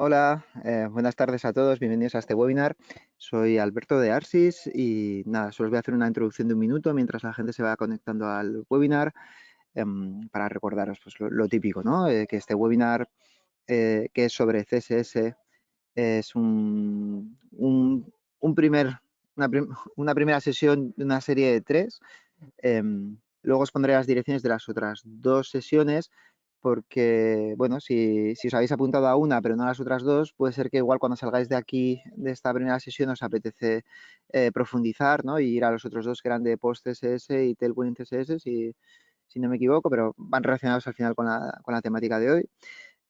Hola, buenas tardes a todos, bienvenidos a este webinar. Soy Alberto de Arsis y nada, solo os voy a hacer una introducción de un minuto mientras la gente se va conectando al webinar para recordaros pues, lo típico, ¿no? Que este webinar que es sobre CSS es un primer, una primera sesión de una serie de tres. Luego os pondré las direcciones de las otras dos sesiones porque, bueno, si os habéis apuntado a una pero no a las otras dos, puede ser que igual cuando salgáis de aquí, de esta primera sesión, os apetece profundizar, ¿no? Y ir a los otros dos que eran de Post CSS y Tailwind CSS, si no me equivoco, pero van relacionados al final con la temática de hoy.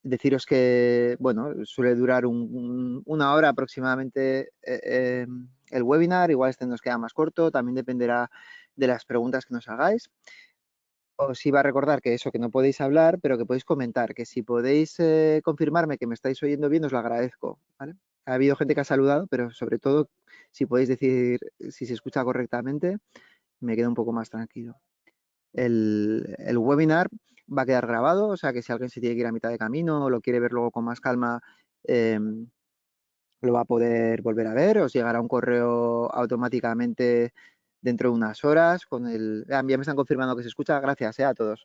Deciros que, bueno, suele durar una hora aproximadamente el webinar, igual este nos queda más corto, también dependerá de las preguntas que nos hagáis. Os iba a recordar que eso, que no podéis hablar, pero que podéis comentar, que si podéis confirmarme que me estáis oyendo bien, os lo agradezco, ¿vale? Ha habido gente que ha saludado, pero sobre todo, si podéis decir si se escucha correctamente, me quedo un poco más tranquilo. El webinar va a quedar grabado, o sea que si alguien se tiene que ir a mitad de camino o lo quiere ver luego con más calma, lo va a poder volver a ver. Os llegará un correo automáticamente dentro de unas horas con el... Ya me están confirmando que se escucha. Gracias a todos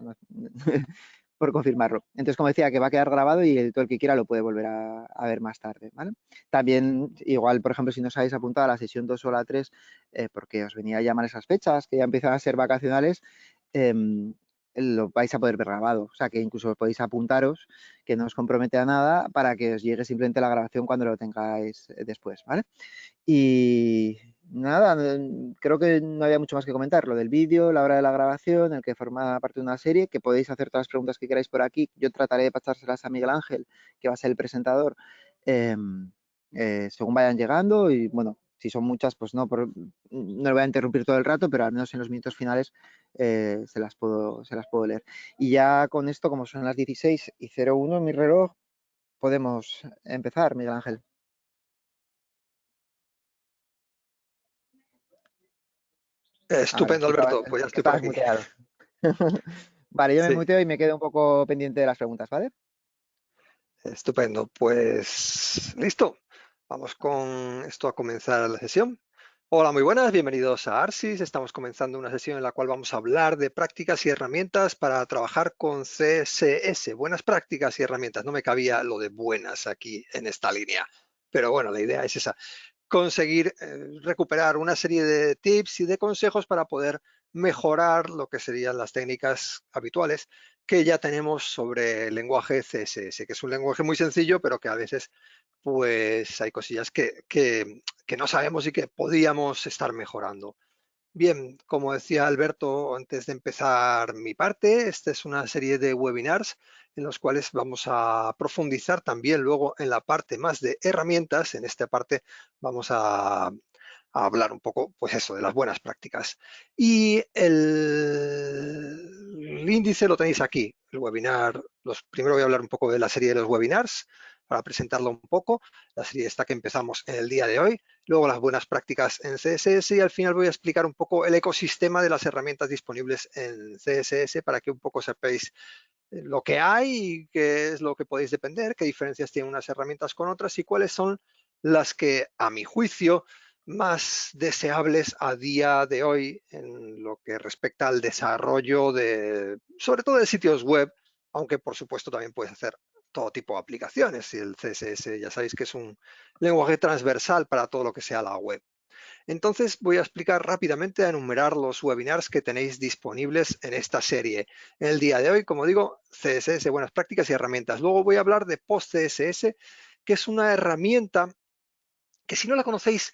por confirmarlo. Entonces, como decía, que va a quedar grabado y todo el que quiera lo puede volver a ver más tarde, ¿vale? También, igual, por ejemplo, si no os habéis apuntado a la sesión 2 o la 3, porque os venía a llamar esas fechas, que ya empiezan a ser vacacionales, lo vais a poder ver grabado. O sea, que incluso podéis apuntaros, que no os compromete a nada, para que os llegue simplemente la grabación cuando lo tengáis después, ¿vale? Y nada, creo que no había mucho más que comentar. Lo del vídeo, la hora de la grabación, el que forma parte de una serie, que podéis hacer todas las preguntas que queráis por aquí. Yo trataré de pasárselas a Miguel Ángel, que va a ser el presentador, eh, según vayan llegando. Y bueno, si son muchas, pues no le voy a interrumpir todo el rato, pero al menos en los minutos finales se las puedo leer. Y ya con esto, como son las 16:01 en mi reloj, podemos empezar, Miguel Ángel. Ahora, Estupendo, Alberto. Pues ya estoy por estabas aquí. muteado. Vale, yo me Sí, muteo y me quedo un poco pendiente de las preguntas, ¿vale? estupendo. Pues listo. Vamos con esto a comenzar la sesión. Hola, muy buenas, bienvenidos a Arsis. Estamos comenzando una sesión en la cual vamos a hablar de prácticas y herramientas para trabajar con CSS. Buenas prácticas y herramientas. No me cabía lo de buenas aquí en esta línea. Pero bueno, la idea es esa. Conseguir recuperar una serie de tips y de consejos para poder mejorar lo que serían las técnicas habituales que ya tenemos sobre el lenguaje CSS, que es un lenguaje muy sencillo, pero que a veces pues hay cosillas que no sabemos y que podíamos estar mejorando. Bien, como decía Alberto antes de empezar mi parte, esta es una serie de webinars en los cuales vamos a profundizar también luego en la parte más de herramientas. En esta parte vamos a hablar un poco, pues eso, de las buenas prácticas. Y el índice lo tenéis aquí, el webinar. Primero voy a hablar un poco de la serie de los webinars para presentarlo un poco. La serie esta que empezamos en el día de hoy, luego las buenas prácticas en CSS y al final voy a explicar un poco el ecosistema de las herramientas disponibles en CSS para que un poco sepáis lo que hay y qué es lo que podéis depender, qué diferencias tienen unas herramientas con otras y cuáles son las que, a mi juicio, más deseables a día de hoy en lo que respecta al desarrollo de, sobre todo de sitios web, aunque por supuesto también puedes hacer todo tipo de aplicaciones y el CSS ya sabéis que es un lenguaje transversal para todo lo que sea la web. Entonces voy a explicar rápidamente, a enumerar los webinars que tenéis disponibles en esta serie. En el día de hoy, como digo, CSS, buenas prácticas y herramientas. Luego voy a hablar de Post-CSS, que es una herramienta que si no la conocéis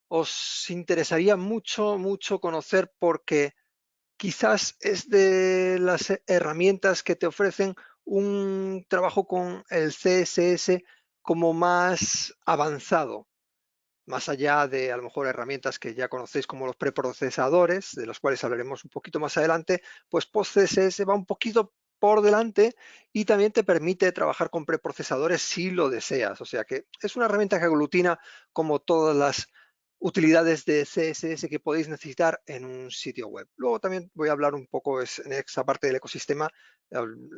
os interesaría mucho conocer porque quizás es de las herramientas que te ofrecen un trabajo con el CSS como más avanzado, más allá de a lo mejor herramientas que ya conocéis como los preprocesadores, de los cuales hablaremos un poquito más adelante, pues PostCSS va un poquito por delante y también te permite trabajar con preprocesadores si lo deseas. O sea que es una herramienta que aglutina como todas las utilidades de CSS que podéis necesitar en un sitio web. Luego también voy a hablar un poco en esa parte del ecosistema,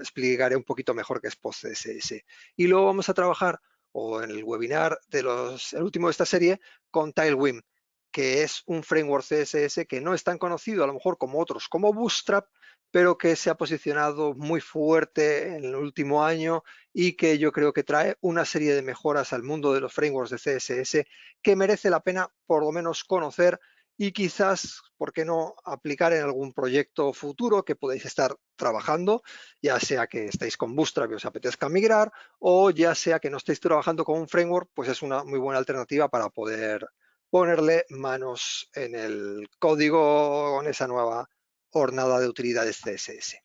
explicaré un poquito mejor qué es PostCSS. Y luego vamos a trabajar o en el webinar el último de esta serie con Tailwind, que es un framework CSS que no es tan conocido a lo mejor como otros, como Bootstrap, pero que se ha posicionado muy fuerte en el último año y que yo creo que trae una serie de mejoras al mundo de los frameworks de CSS que merece la pena por lo menos conocer y quizás, ¿por qué no?, aplicar en algún proyecto futuro que podéis estar trabajando, ya sea que estéis con Bootstrap y os apetezca migrar, o ya sea que no estéis trabajando con un framework, pues es una muy buena alternativa para poder ponerle manos en el código con esa nueva hornada de utilidades CSS.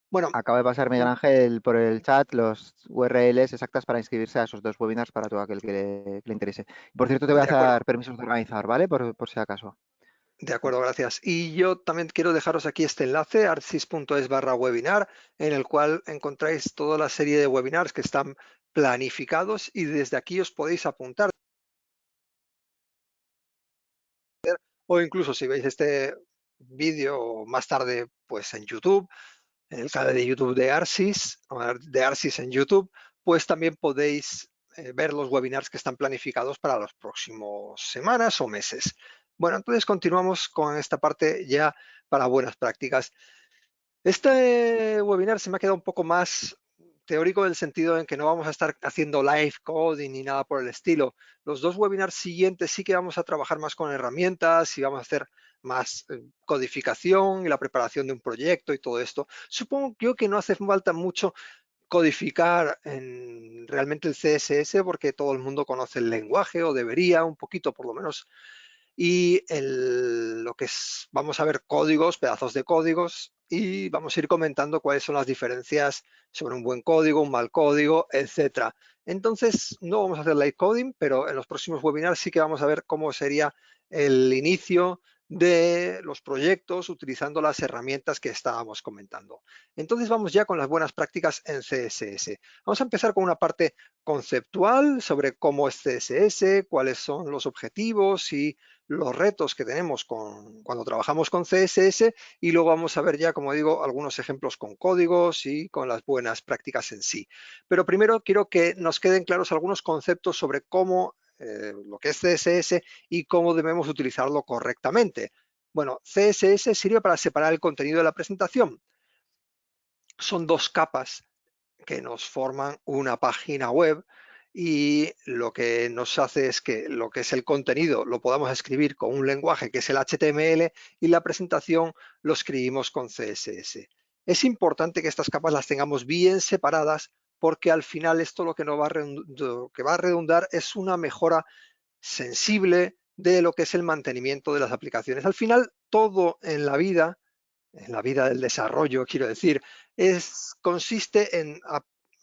Bueno, Acabo de pasar, Miguel Ángel, por el chat los URLs exactas para inscribirse a esos 2 webinars para todo aquel que le interese. Por cierto, te voy a de acuerdo. dar permisos de organizar, ¿vale? Por si acaso. De acuerdo, gracias. Y yo también quiero dejaros aquí este enlace, artsys.es/webinar, en el cual encontráis toda la serie de webinars que están planificados y desde aquí os podéis apuntar. O incluso si veis este vídeo más tarde, pues en YouTube, en el canal de YouTube de Artsys, de Artsys en YouTube, pues también podéis ver los webinars que están planificados para las próximas semanas o meses. Bueno, entonces continuamos con esta parte ya para buenas prácticas. Este webinar se me ha quedado un poco más teórico en el sentido en que no vamos a estar haciendo live coding ni nada por el estilo. Los 2 webinars siguientes sí que vamos a trabajar más con herramientas y vamos a hacer más codificación y la preparación de un proyecto y todo esto. Supongo yo que no hace falta mucho codificar realmente el CSS porque todo el mundo conoce el lenguaje o debería un poquito por lo menos y lo que es, vamos a ver códigos, pedazos de códigos y vamos a ir comentando cuáles son las diferencias sobre un buen código, un mal código, etcétera. Entonces, no vamos a hacer live coding, pero en los próximos webinars sí que vamos a ver cómo sería el inicio de los proyectos utilizando las herramientas que estábamos comentando. Entonces vamos ya con las buenas prácticas en CSS. Vamos a empezar con una parte conceptual sobre cómo es CSS, cuáles son los objetivos y los retos que tenemos cuando trabajamos con CSS y luego vamos a ver ya, como digo, algunos ejemplos con códigos y con las buenas prácticas en sí. Pero primero quiero que nos queden claros algunos conceptos sobre cómo lo que es CSS y cómo debemos utilizarlo correctamente. Bueno, CSS sirve para separar el contenido de la presentación. Son 2 capas que nos forman una página web y lo que nos hace es que lo que es el contenido lo podamos escribir con un lenguaje que es el HTML y la presentación lo escribimos con CSS. Es importante que estas capas las tengamos bien separadas porque al final esto lo que va a redundar es una mejora sensible de lo que es el mantenimiento de las aplicaciones. Al final, todo en la vida del desarrollo, quiero decir, consiste en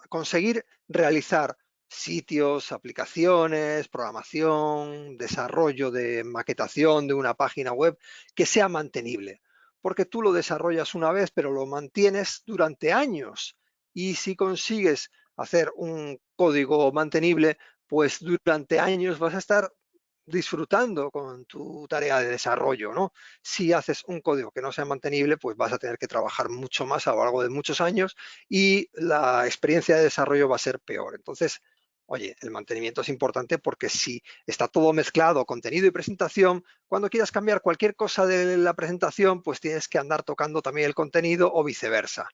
conseguir realizar sitios, aplicaciones, programación, desarrollo de maquetación de una página web que sea mantenible. Porque tú lo desarrollas una vez, pero lo mantienes durante años. Y si consigues hacer un código mantenible, pues durante años vas a estar disfrutando con tu tarea de desarrollo, ¿no? Si haces un código que no sea mantenible, pues vas a tener que trabajar mucho más a lo largo de muchos años y la experiencia de desarrollo va a ser peor. Entonces, oye, el mantenimiento es importante porque si está todo mezclado, contenido y presentación, cuando quieras cambiar cualquier cosa de la presentación, pues tienes que andar tocando también el contenido o viceversa.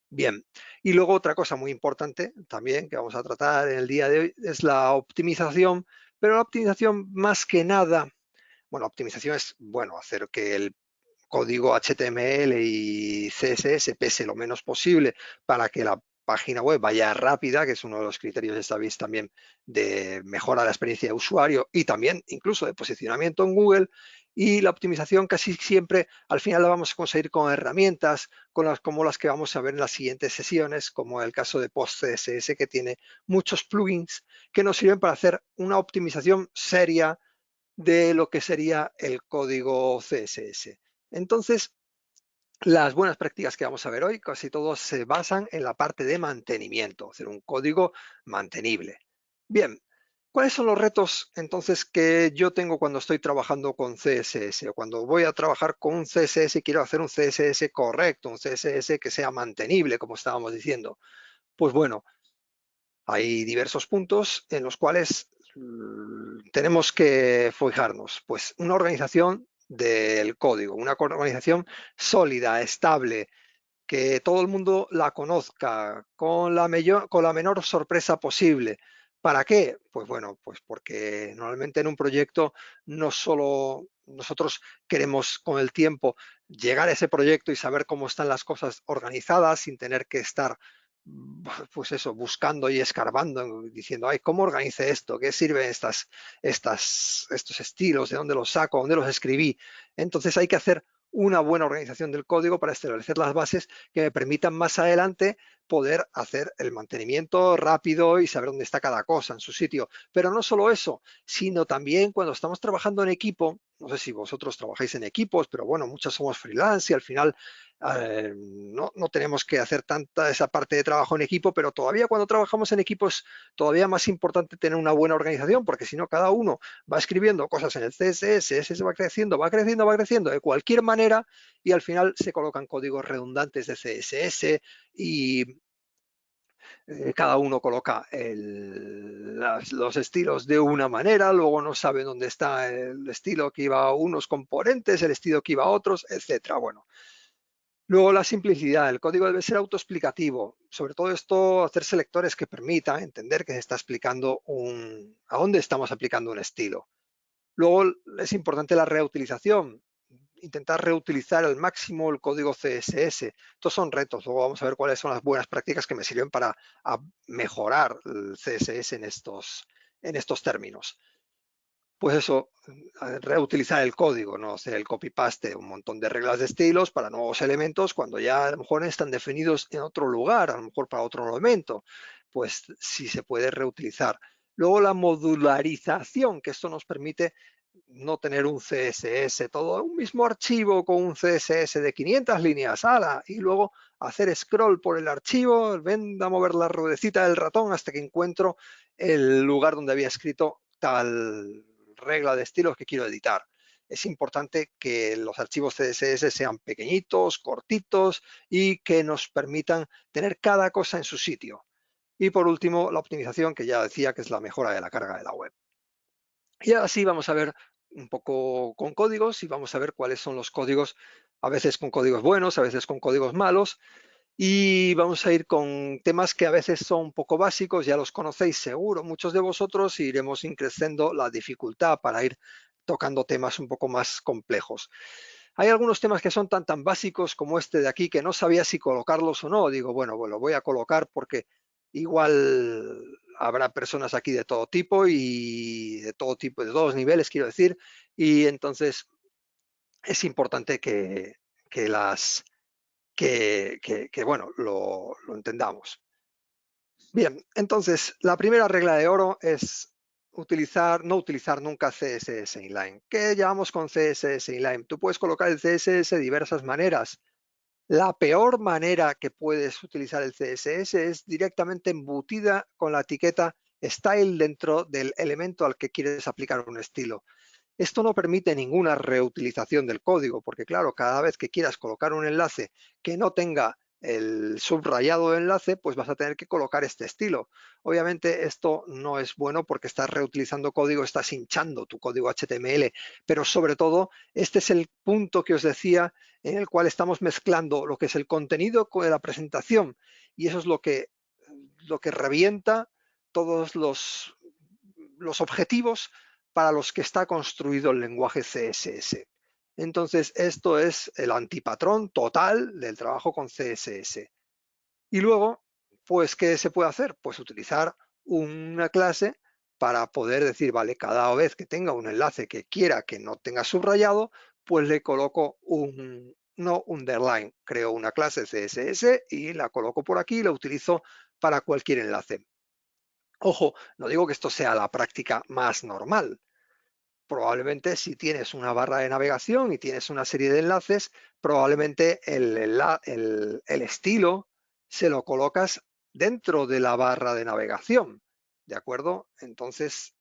Bien, y luego otra cosa muy importante también que vamos a tratar en el día de hoy es la optimización, pero la optimización más que nada, bueno, optimización es, bueno, hacer que el código HTML y CSS pese lo menos posible para que la página web vaya rápida, que es uno de los criterios, ya sabéis, también de mejora de la experiencia de usuario y también incluso de posicionamiento en Google. Y la optimización casi siempre al final la vamos a conseguir con herramientas como las que vamos a ver en las siguientes sesiones, como el caso de PostCSS, que tiene muchos plugins que nos sirven para hacer una optimización seria de lo que sería el código CSS. Entonces, las buenas prácticas que vamos a ver hoy, casi todos se basan en la parte de mantenimiento, hacer un código mantenible. Bien, ¿cuáles son los retos entonces que yo tengo cuando estoy trabajando con CSS o cuando voy a trabajar con un CSS y quiero hacer un CSS correcto, un CSS que sea mantenible, como estábamos diciendo? Pues bueno, Hay diversos puntos en los cuales tenemos que fijarnos. Pues una organización del código, una organización sólida, estable, que todo el mundo la conozca con la menor sorpresa posible. ¿Para qué? Pues bueno, pues porque normalmente en un proyecto no solo nosotros queremos con el tiempo llegar a ese proyecto y saber cómo están las cosas organizadas sin tener que estar pues eso, buscando y escarbando, diciendo, ay, ¿cómo organice esto? ¿Qué sirven estos estilos? ¿De dónde los saco? ¿Dónde los escribí? Entonces hay que hacer una buena organización del código para establecer las bases que me permitan más adelante poder hacer el mantenimiento rápido y saber dónde está cada cosa en su sitio. Pero no solo eso, sino también cuando estamos trabajando en equipo, no sé si vosotros trabajáis en equipos, pero bueno, muchos somos freelance y al final no tenemos que hacer tanta esa parte de trabajo en equipo, pero todavía cuando trabajamos en equipo es todavía más importante tener una buena organización, porque si no cada uno va escribiendo cosas en el CSS, ese va creciendo, va creciendo, va creciendo de cualquier manera y al final se colocan códigos redundantes de CSS y cada uno coloca los estilos de una manera, luego no sabe dónde está el estilo que iba a unos componentes, el estilo que iba a otros, etcétera. Bueno, luego la simplicidad, el código debe ser autoexplicativo, sobre todo esto, hacer selectores que permitan entender que se está explicando a dónde estamos aplicando un estilo. Luego es importante la reutilización, intentar reutilizar al máximo el código CSS. Estos son retos, luego vamos a ver cuáles son las buenas prácticas que me sirven para mejorar el CSS en estos términos. Pues eso, reutilizar el código, no hacer el copy-paste, un montón de reglas de estilos para nuevos elementos cuando ya a lo mejor están definidos en otro lugar, a lo mejor para otro elemento, pues sí se puede reutilizar. Luego la modularización, que esto nos permite no tener un CSS, todo un mismo archivo con un CSS de 500 líneas, ala, y luego hacer scroll por el archivo, ven a mover la ruedecita del ratón hasta que encuentro el lugar donde había escrito tal regla de estilos que quiero editar. Es importante que los archivos CSS sean pequeñitos, cortitos y que nos permitan tener cada cosa en su sitio. Y por último, la optimización, que ya decía que es la mejora de la carga de la web. Y ahora sí vamos a ver un poco con códigos y vamos a ver cuáles son los códigos, a veces con códigos buenos, a veces con códigos malos. Y vamos a ir con temas que a veces son un poco básicos, ya los conocéis seguro muchos de vosotros, y iremos increciendo la dificultad para ir tocando temas un poco más complejos. Hay algunos temas que son tan básicos como este de aquí que no sabía si colocarlos o no. Digo, bueno, lo voy a colocar porque igual habrá personas aquí de todo tipo y de todo tipo, de todos niveles, quiero decir, y entonces es importante que las bueno, lo entendamos. Bien, entonces la primera regla de oro es no utilizar nunca CSS inline. ¿Qué llamamos con CSS inline? Tú puedes colocar el CSS de diversas maneras. La peor manera que puedes utilizar el CSS es directamente embutida con la etiqueta style dentro del elemento al que quieres aplicar un estilo. Esto no permite ninguna reutilización del código, porque claro, cada vez que quieras colocar un enlace que no tenga el subrayado de enlace, pues vas a tener que colocar este estilo. Obviamente esto no es bueno porque estás reutilizando código, estás hinchando tu código HTML, pero sobre todo este es el punto que os decía en el cual estamos mezclando lo que es el contenido con la presentación y eso es lo que revienta todos los objetivos para los que está construido el lenguaje CSS. Entonces, esto es el antipatrón total del trabajo con CSS. Y luego, pues, ¿qué se puede hacer? Pues utilizar una clase para poder decir, vale, cada vez que tenga un enlace que quiera que no tenga subrayado, pues le coloco no underline. Creo una clase CSS y la coloco por aquí y la utilizo para cualquier enlace. Ojo, no digo que esto sea la práctica más normal, probablemente si tienes una barra de navegación y tienes una serie de enlaces, probablemente el estilo se lo colocas dentro de la barra de navegación, ¿de acuerdo? Entonces,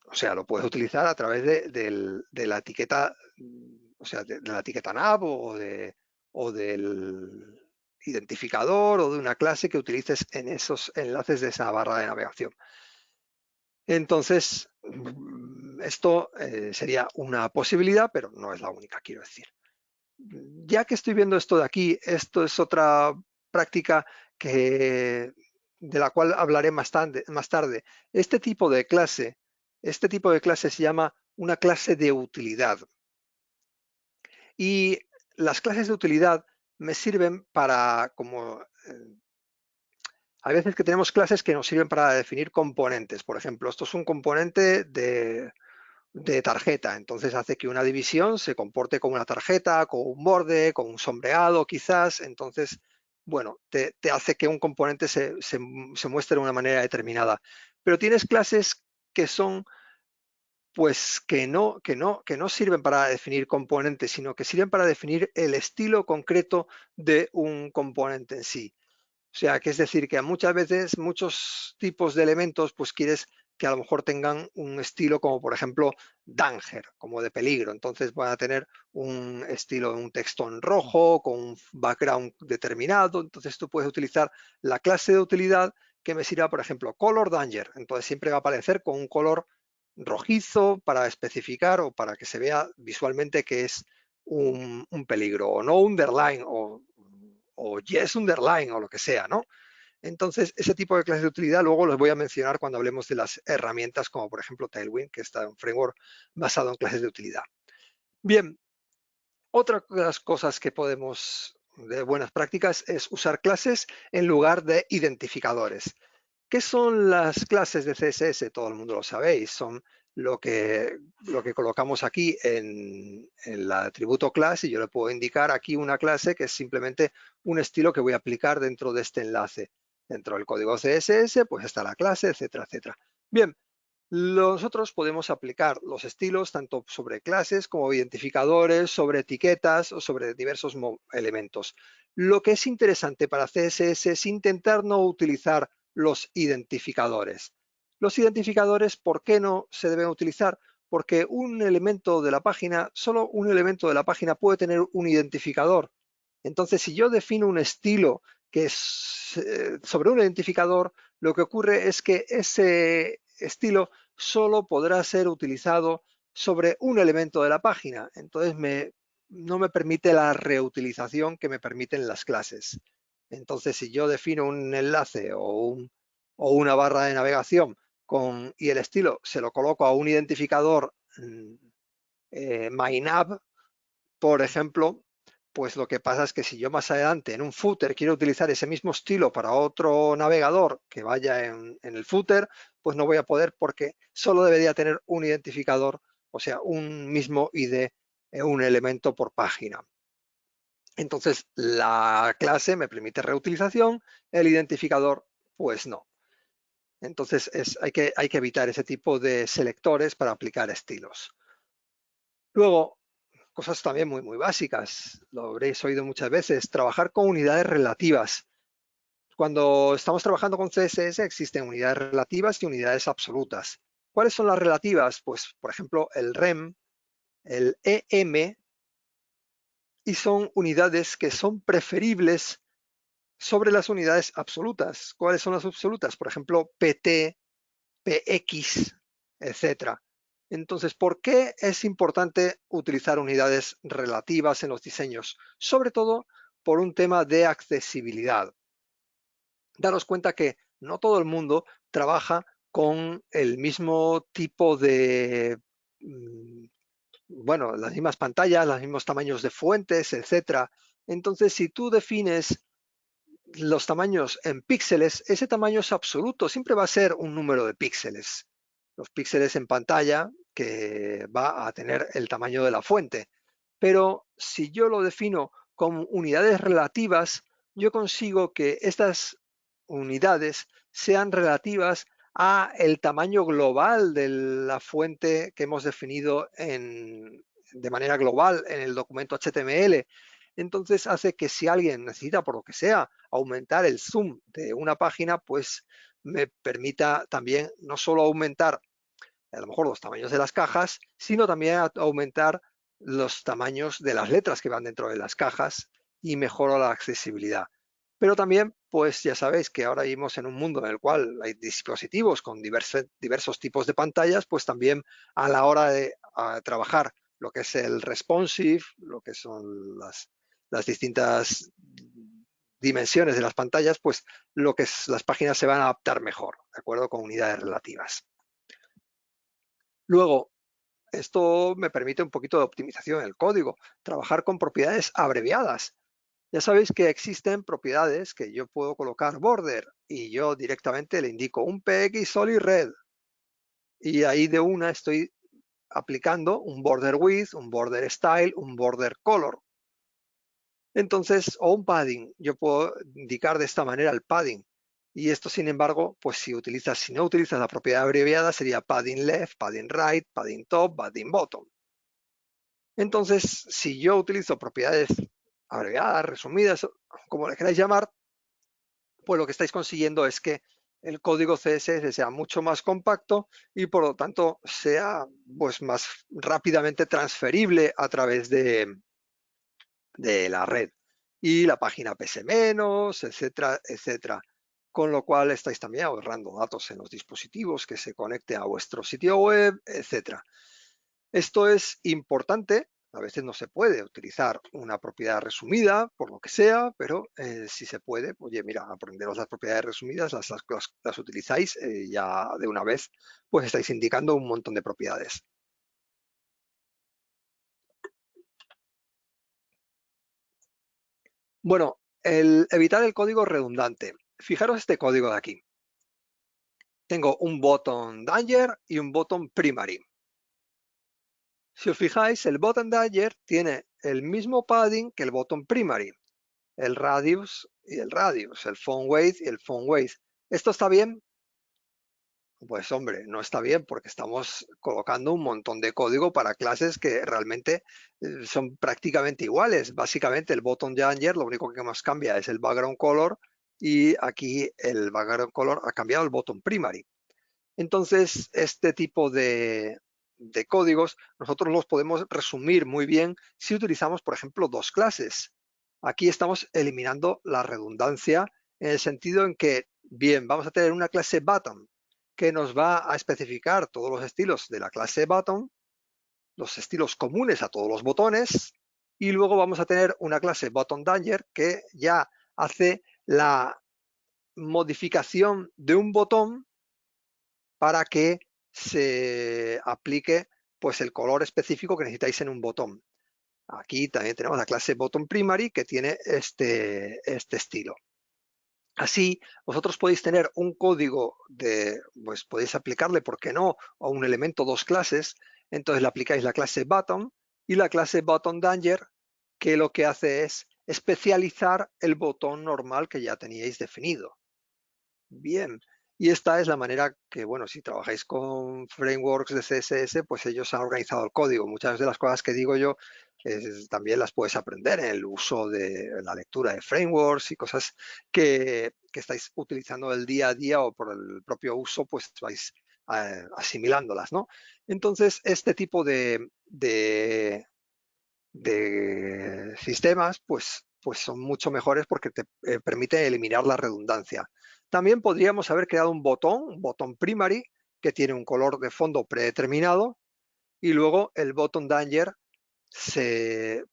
o sea, lo puedes utilizar a través de la etiqueta, o sea, de la etiqueta nav o del identificador o de una clase que utilices en esos enlaces de esa barra de navegación. Entonces, esto sería una posibilidad, pero no es la única, quiero decir. Ya que estoy viendo esto de aquí, esto es otra práctica de la cual hablaré más tarde. Este tipo de clase se llama una clase de utilidad. Y las clases de utilidad me sirven para, hay veces que tenemos clases que nos sirven para definir componentes. Por ejemplo, esto es un componente de tarjeta, entonces hace que una división se comporte como una tarjeta, con un borde, con un sombreado quizás, entonces, bueno, te hace que un componente se muestre de una manera determinada. Pero tienes clases que son, pues, que no sirven para definir componentes, sino que sirven para definir el estilo concreto de un componente en sí. O sea, que es decir, que muchas veces muchos tipos de elementos, pues quieres que a lo mejor tengan un estilo como por ejemplo danger, como de peligro. Entonces van a tener un estilo, un texto en rojo, con un background determinado. Entonces tú puedes utilizar la clase de utilidad que me sirva, por ejemplo, color danger. Entonces siempre va a aparecer con un color rojizo para especificar o para que se vea visualmente que es un peligro, o no underline, o yes underline, o lo que sea, ¿no? Entonces, ese tipo de clases de utilidad luego los voy a mencionar cuando hablemos de las herramientas como por ejemplo Tailwind, que está en un framework basado en clases de utilidad. Bien, otra de las cosas que podemos, de buenas prácticas, es usar clases en lugar de identificadores. ¿Qué son las clases de CSS? Todo el mundo lo sabéis, son lo que colocamos aquí en el atributo class, y yo le puedo indicar aquí una clase que es simplemente un estilo que voy a aplicar dentro de este enlace. Dentro del código CSS, pues está la clase, etcétera, etcétera. Bien, nosotros podemos aplicar los estilos tanto sobre clases como identificadores, sobre etiquetas o sobre diversos elementos. Lo que es interesante para CSS es intentar no utilizar los identificadores. Los identificadores, ¿por qué no se deben utilizar? Porque un elemento de la página, solo un elemento de la página puede tener un identificador. Entonces, si yo defino un estilo que es sobre un identificador, lo que ocurre es que ese estilo solo podrá ser utilizado sobre un elemento de la página. Entonces no me permite la reutilización que me permiten las clases. Entonces, si yo defino un enlace o una barra de navegación y el estilo se lo coloco a un identificador MyNav, por ejemplo, pues lo que pasa es que si yo más adelante en un footer quiero utilizar ese mismo estilo para otro navegador que vaya en el footer, pues no voy a poder porque solo debería tener un identificador, o sea, un mismo ID, un elemento por página. Entonces, la clase me permite reutilización, el identificador, pues no. Entonces, hay que evitar ese tipo de selectores para aplicar estilos. Luego, cosas también muy básicas, lo habréis oído muchas veces, trabajar con unidades relativas. Cuando estamos trabajando con CSS existen unidades relativas y unidades absolutas. ¿Cuáles son las relativas? Pues, por ejemplo, el rem, el em, y son unidades que son preferibles sobre las unidades absolutas. ¿Cuáles son las absolutas? Por ejemplo, pt, px, etcétera. Entonces, ¿por qué es importante utilizar unidades relativas en los diseños? Sobre todo por un tema de accesibilidad. Daros cuenta que no todo el mundo trabaja con el mismo tipo de, bueno, las mismas pantallas, los mismos tamaños de fuentes, etcétera. Entonces, si tú defines los tamaños en píxeles, ese tamaño es absoluto, siempre va a ser un número de píxeles. Los píxeles en pantalla que va a tener el tamaño de la fuente. Pero si yo lo defino como unidades relativas, yo consigo que estas unidades sean relativas a el tamaño global de la fuente que hemos definido de manera global en el documento HTML. Entonces hace que si alguien necesita, por lo que sea, aumentar el zoom de una página, pues me permita también no solo aumentar a lo mejor los tamaños de las cajas, sino también aumentar los tamaños de las letras que van dentro de las cajas y mejora la accesibilidad. Pero también, pues ya sabéis que ahora vivimos en un mundo en el cual hay dispositivos con diversos tipos de pantallas, pues también a la hora de trabajar lo que es el responsive, lo que son las distintas dimensiones de las pantallas, pues lo que es, las páginas se van a adaptar mejor, ¿de acuerdo? Con unidades relativas. Luego, esto me permite un poquito de optimización en el código, trabajar con propiedades abreviadas. Ya sabéis que existen propiedades que yo puedo colocar border y yo directamente le indico un PX solid red y ahí de una estoy aplicando un border width, un border style, un border color. Entonces, o un padding, yo puedo indicar de esta manera el padding. Y esto, sin embargo, pues si no utilizas la propiedad abreviada, sería padding left, padding right, padding top, padding bottom. Entonces, si yo utilizo propiedades abreviadas, resumidas, como le queráis llamar, pues lo que estáis consiguiendo es que el código CSS sea mucho más compacto y por lo tanto sea pues más rápidamente transferible a través de la red y la página pese menos, etcétera, etcétera. Con lo cual estáis también ahorrando datos en los dispositivos que se conecte a vuestro sitio web, etcétera. Esto es importante. A veces no se puede utilizar una propiedad resumida, por lo que sea, pero si se puede, oye, mira, aprenderos las propiedades resumidas, las utilizáis ya de una vez, pues estáis indicando un montón de propiedades. Bueno, evitar el código redundante. Fijaros este código de aquí. Tengo un button danger y un button primary. Si os fijáis, el button danger tiene el mismo padding que el button primary. El radius y el radius, el font weight y el font weight. ¿Esto está bien? Pues hombre, no está bien porque estamos colocando un montón de código para clases que realmente son prácticamente iguales. Básicamente el button danger lo único que más cambia es el background color y aquí el background color ha cambiado el button primary. Entonces, este tipo de códigos nosotros los podemos resumir muy bien si utilizamos, por ejemplo, dos clases. Aquí estamos eliminando la redundancia en el sentido en que, bien, vamos a tener una clase button que nos va a especificar todos los estilos de la clase button, los estilos comunes a todos los botones, y luego vamos a tener una clase button danger que ya hace la modificación de un botón para que se aplique pues el color específico que necesitáis en un botón. Aquí también tenemos la clase button primary que tiene este estilo. Así, vosotros podéis tener un código pues podéis aplicarle, ¿por qué no?, a un elemento dos clases. Entonces le aplicáis la clase button y la clase button danger, que lo que hace es especializar el botón normal que ya teníais definido. Bien, y esta es la manera que, bueno, si trabajáis con frameworks de CSS, pues ellos han organizado el código. Muchas de las cosas que digo yo también las puedes aprender en el uso de la lectura de frameworks y cosas que estáis utilizando el día a día o por el propio uso, pues vais asimilándolas, ¿no? Entonces, este tipo de sistemas, pues son mucho mejores porque te permiten eliminar la redundancia. También podríamos haber creado un botón primary, que tiene un color de fondo predeterminado, y luego el botón danger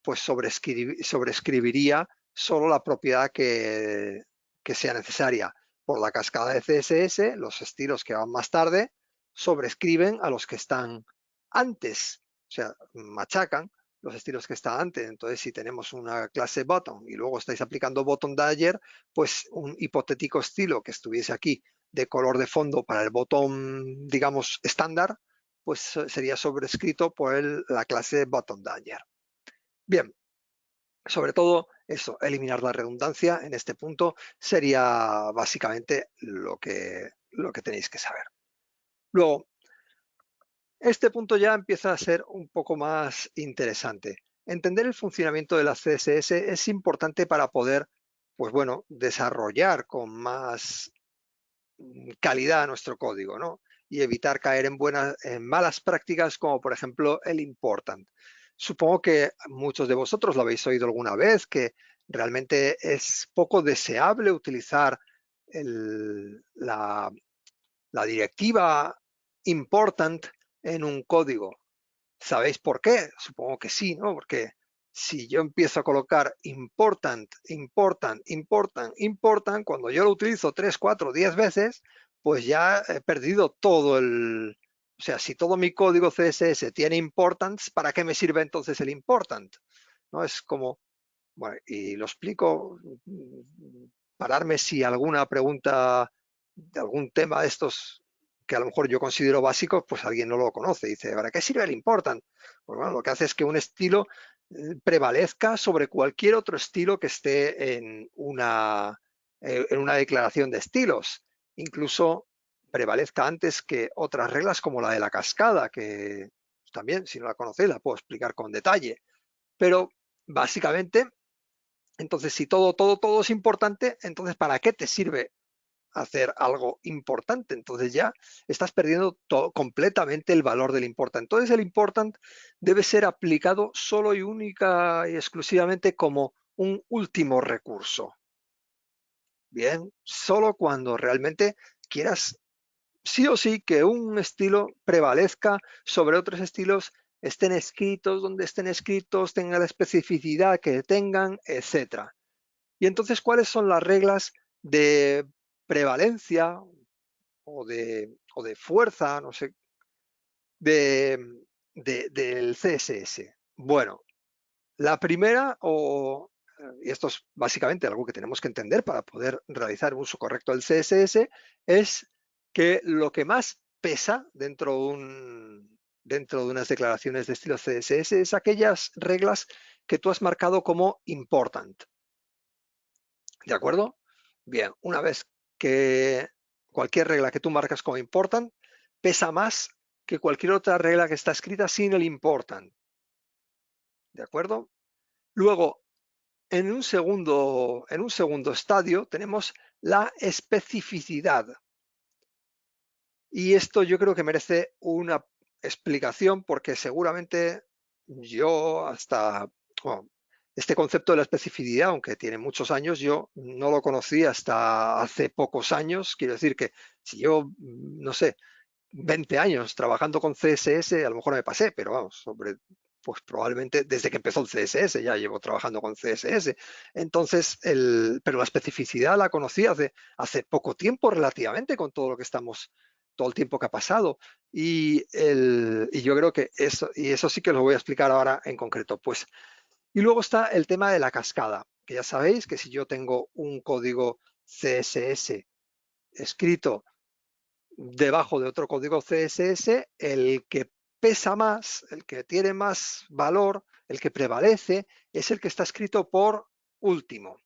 pues sobrescribiría solo la propiedad que sea necesaria. Por la cascada de CSS, los estilos que van más tarde sobrescriben a los que están antes, o sea, machacan los estilos que están antes. Entonces, si tenemos una clase button y luego estáis aplicando botón danger, pues un hipotético estilo que estuviese aquí de color de fondo para el botón, digamos, estándar, pues sería sobrescrito por la clase button danger. Bien, sobre todo eso, eliminar la redundancia en este punto sería básicamente lo que tenéis que saber. Luego, este punto ya empieza a ser un poco más interesante. Entender el funcionamiento de la CSS es importante para poder, pues bueno, desarrollar con más calidad nuestro código, ¿no? Y evitar caer en malas prácticas como por ejemplo el important. Supongo que muchos de vosotros lo habéis oído alguna vez, que realmente es poco deseable utilizar la directiva important en un código. ¿Sabéis por qué? Supongo que sí, ¿no? Porque si yo empiezo a colocar important, important, important, important, cuando yo lo utilizo 3, 4, 10 veces, pues ya he perdido todo el... O sea, si todo mi código CSS tiene importance, ¿para qué me sirve entonces el important? ¿No? Es como... Bueno, y lo explico, pararme si alguna pregunta de algún tema de estos que a lo mejor yo considero básicos, pues alguien no lo conoce. Dice, ¿para qué sirve el important? Pues bueno, lo que hace es que un estilo prevalezca sobre cualquier otro estilo que esté en una declaración de estilos. Incluso prevalezca antes que otras reglas como la de la cascada, que también, si no la conocéis, la puedo explicar con detalle. Pero básicamente, entonces si todo es importante, entonces ¿para qué te sirve hacer algo importante? Entonces ya estás perdiendo completamente el valor del important. Entonces el important debe ser aplicado solo y única y exclusivamente como un último recurso. Bien, solo cuando realmente quieras sí o sí que un estilo prevalezca sobre otros estilos, estén escritos donde estén escritos, tengan la especificidad que tengan, etcétera. Y entonces, ¿cuáles son las reglas de prevalencia o de fuerza, no sé, del CSS? Bueno, la primera, y esto es básicamente algo que tenemos que entender para poder realizar un uso correcto del CSS, es que lo que más pesa dentro de unas declaraciones de estilo CSS es aquellas reglas que tú has marcado como important. ¿De acuerdo? Bien, una vez que cualquier regla que tú marcas como important pesa más que cualquier otra regla que está escrita sin el important. ¿De acuerdo? Luego, en un segundo estadio tenemos la especificidad. Y esto yo creo que merece una explicación porque seguramente yo bueno, este concepto de la especificidad, aunque tiene muchos años, yo no lo conocí hasta hace pocos años. Quiero decir que si yo, no sé, 20 años trabajando con CSS, a lo mejor me pasé, pero vamos, pues probablemente desde que empezó el CSS ya llevo trabajando con CSS. Entonces, pero la especificidad la conocí hace poco tiempo relativamente con todo lo que todo el tiempo que ha pasado. Y yo creo que eso sí que lo voy a explicar ahora en concreto. Pues, y luego está el tema de la cascada, que ya sabéis que si yo tengo un código CSS escrito debajo de otro código CSS, el que pesa más, el que tiene más valor, el que prevalece, es el que está escrito por último.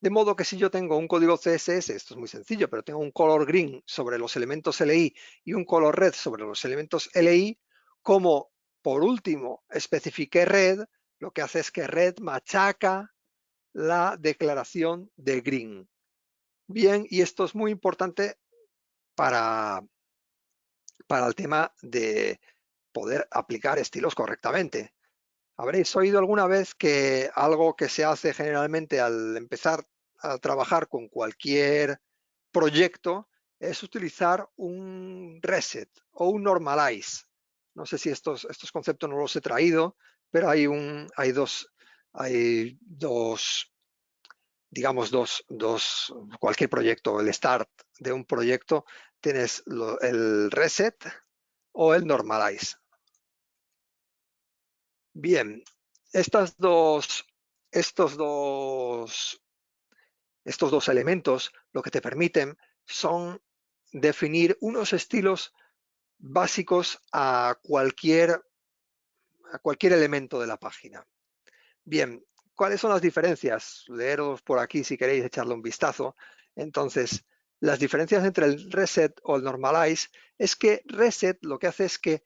De modo que si yo tengo un código CSS, esto es muy sencillo, pero tengo un color green sobre los elementos LI y un color red sobre los elementos LI, como por último especifiqué red, lo que hace es que red machaca la declaración de green. Bien, y esto es muy importante para el tema de poder aplicar estilos correctamente. Habréis oído alguna vez que algo que se hace generalmente al empezar a trabajar con cualquier proyecto es utilizar un reset o un normalize. No sé si estos conceptos no los he traído, pero hay dos, digamos, cualquier proyecto, el start de un proyecto, tienes el reset o el normalize. Bien, estos dos elementos lo que te permiten son definir unos estilos básicos a cualquier elemento de la página. Bien, ¿cuáles son las diferencias? Leeros por aquí si queréis echarle un vistazo. Entonces, las diferencias entre el reset o el normalize es que reset lo que hace es que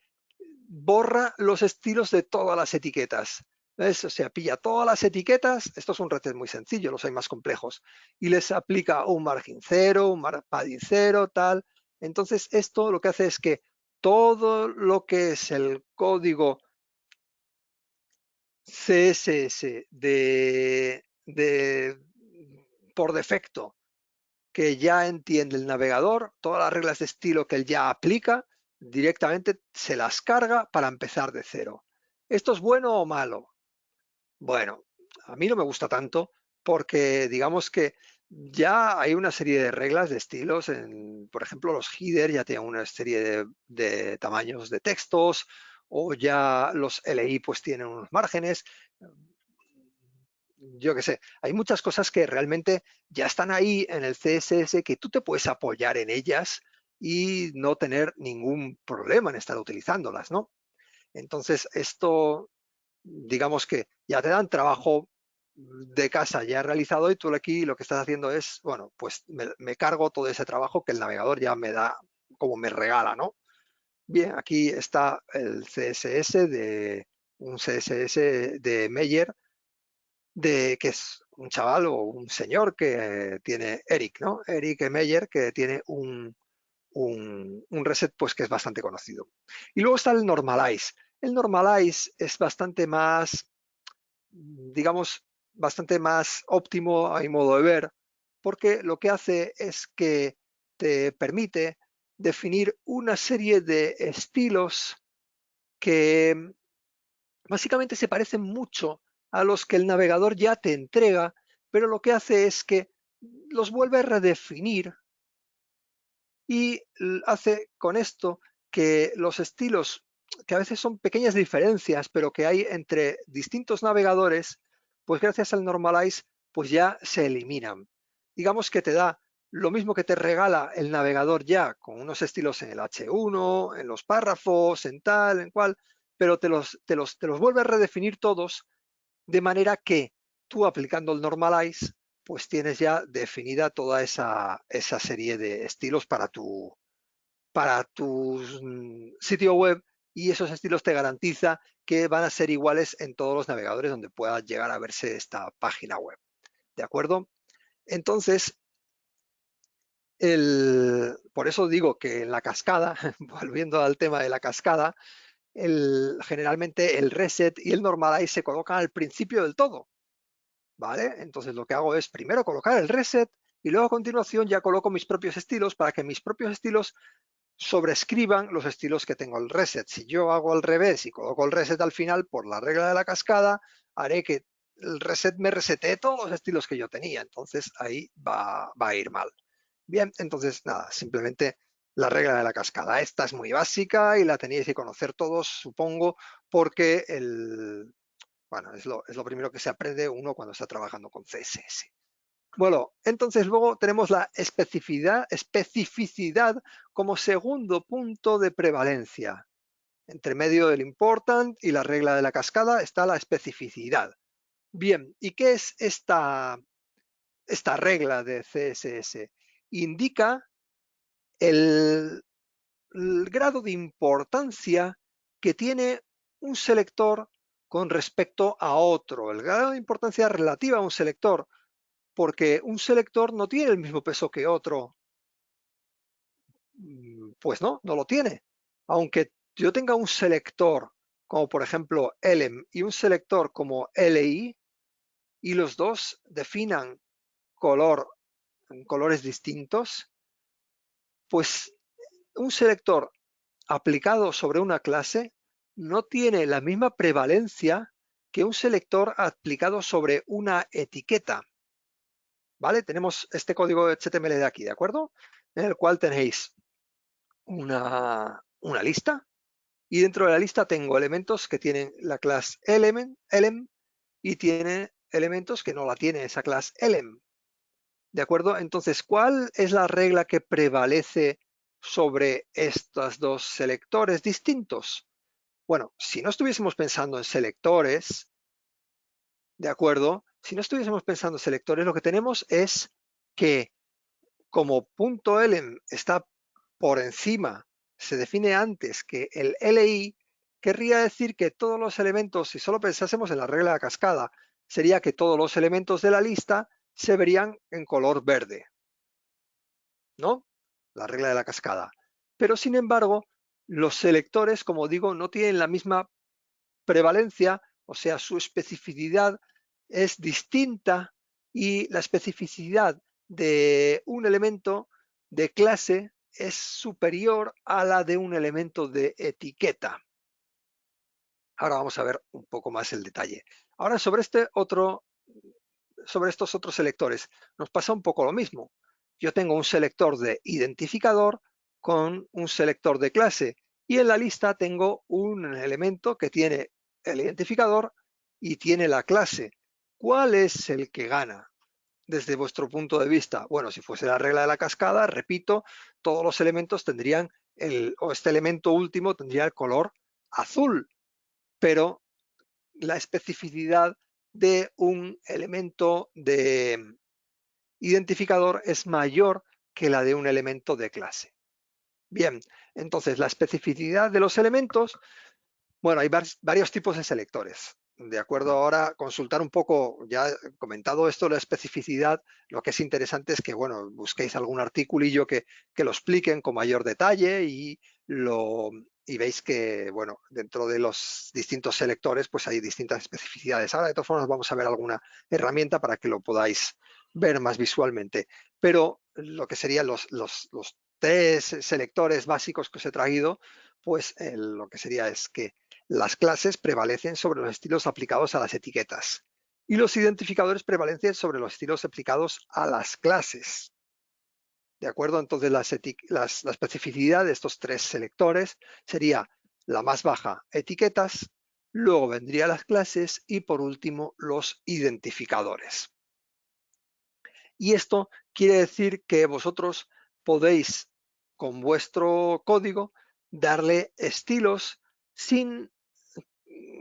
borra los estilos de todas las etiquetas. ¿Ves? O sea, pilla todas las etiquetas, esto es un reset muy sencillo, los hay más complejos, y les aplica un margin cero, un padding cero, tal. Entonces, esto lo que hace es que todo lo que es el código CSS por defecto que ya entiende el navegador, todas las reglas de estilo que él ya aplica, directamente se las carga para empezar de cero. ¿Esto es bueno o malo? Bueno, a mí no me gusta tanto porque digamos que ya hay una serie de reglas de estilos, por ejemplo, los header ya tienen una serie de tamaños de textos o ya los LI pues tienen unos márgenes. Yo qué sé, hay muchas cosas que realmente ya están ahí en el CSS que tú te puedes apoyar en ellas y no tener ningún problema en estar utilizándolas, ¿no? Entonces, esto, digamos que ya te dan trabajo de casa ya realizado y tú aquí lo que estás haciendo es, bueno, pues me cargo todo ese trabajo que el navegador ya me da, como me regala, ¿no? Bien, aquí está el CSS un CSS de Meyer, que es un chaval o un señor que tiene Eric, ¿no? Eric Meyer, que tiene un reset pues que es bastante conocido. Y luego está el Normalize. El Normalize es bastante más, digamos, bastante más óptimo a mi modo de ver, porque lo que hace es que te permite definir una serie de estilos que básicamente se parecen mucho a los que el navegador ya te entrega, pero lo que hace es que los vuelve a redefinir y hace con esto que los estilos, que a veces son pequeñas diferencias, pero que hay entre distintos navegadores, pues gracias al Normalize, pues ya se eliminan. Digamos que te da lo mismo que te regala el navegador ya, con unos estilos en el H1, en los párrafos, en tal, en cual, pero te los vuelve a redefinir todos de manera que tú aplicando el Normalize, pues tienes ya definida toda esa serie de estilos para tu sitio web y esos estilos te garantiza que van a ser iguales en todos los navegadores donde pueda llegar a verse esta página web. ¿De acuerdo? Entonces, por eso digo que en la cascada, volviendo al tema de la cascada, generalmente el reset y el normalize se colocan al principio del todo. ¿Vale? Entonces lo que hago es primero colocar el reset y luego a continuación ya coloco mis propios estilos para que mis propios estilos sobrescriban los estilos que tengo el reset. Si yo hago al revés y coloco el reset al final por la regla de la cascada, haré que el reset me resetee todos los estilos que yo tenía. Entonces ahí va a ir mal. Bien, entonces nada, simplemente la regla de la cascada. Esta es muy básica y la tenéis que conocer todos, supongo, porque bueno, es lo primero que se aprende uno cuando está trabajando con CSS. Bueno, entonces luego tenemos la especificidad como segundo punto de prevalencia. Entre medio del important y la regla de la cascada está la especificidad. Bien, ¿y qué es esta regla de CSS? Indica el grado de importancia que tiene un selector con respecto a otro, el grado de importancia relativa a un selector, porque un selector no tiene el mismo peso que otro. Pues no lo tiene. Aunque yo tenga un selector como por ejemplo elem y un selector como li y los dos definan colores distintos, pues un selector aplicado sobre una clase no tiene la misma prevalencia que un selector aplicado sobre una etiqueta. ¿Vale? Tenemos este código HTML de aquí, ¿de acuerdo? En el cual tenéis una lista y dentro de la lista tengo elementos que tienen la clase elem y tiene elementos que no la tiene esa clase elem. ¿De acuerdo? Entonces, ¿cuál es la regla que prevalece sobre estos dos selectores distintos? Bueno, si no estuviésemos pensando en selectores, ¿de acuerdo? Si no estuviésemos pensando en selectores, lo que tenemos es que como punto .elem está por encima, se define antes que el LI, querría decir que todos los elementos, si solo pensásemos en la regla de la cascada, sería que todos los elementos de la lista se verían en color verde, ¿no? La regla de la cascada. Pero sin embargo, los selectores, como digo, no tienen la misma prevalencia o sea, su especificidad es distinta y la especificidad de un elemento de clase es superior a la de un elemento de etiqueta. Ahora vamos a ver un poco más el detalle. Ahora sobre estos otros selectores nos pasa un poco lo mismo. Yo tengo un selector de identificador con un selector de clase y en la lista tengo un elemento que tiene el identificador y tiene la clase. ¿Cuál es el que gana desde vuestro punto de vista? Bueno, si fuese la regla de la cascada, repito, todos los elementos tendrían o este elemento último tendría el color azul, pero la especificidad de un elemento de identificador es mayor que la de un elemento de clase. Bien, entonces la especificidad de los elementos, bueno, hay varios tipos de selectores. De acuerdo, ahora consultar un poco, ya comentado esto, la especificidad, lo que es interesante es que, bueno, busquéis algún articulillo que lo expliquen con mayor detalle y veis que, bueno, dentro de los distintos selectores, pues hay distintas especificidades. Ahora, de todas formas, vamos a ver alguna herramienta para que lo podáis ver más visualmente. Pero lo que serían los tres selectores básicos que os he traído, pues lo que sería es que las clases prevalecen sobre los estilos aplicados a las etiquetas y los identificadores prevalecen sobre los estilos aplicados a las clases. ¿De acuerdo? Entonces la especificidad de estos tres selectores sería la más baja, etiquetas, luego vendrían las clases y por último los identificadores. Y esto quiere decir que vosotros podéis con vuestro código darle estilos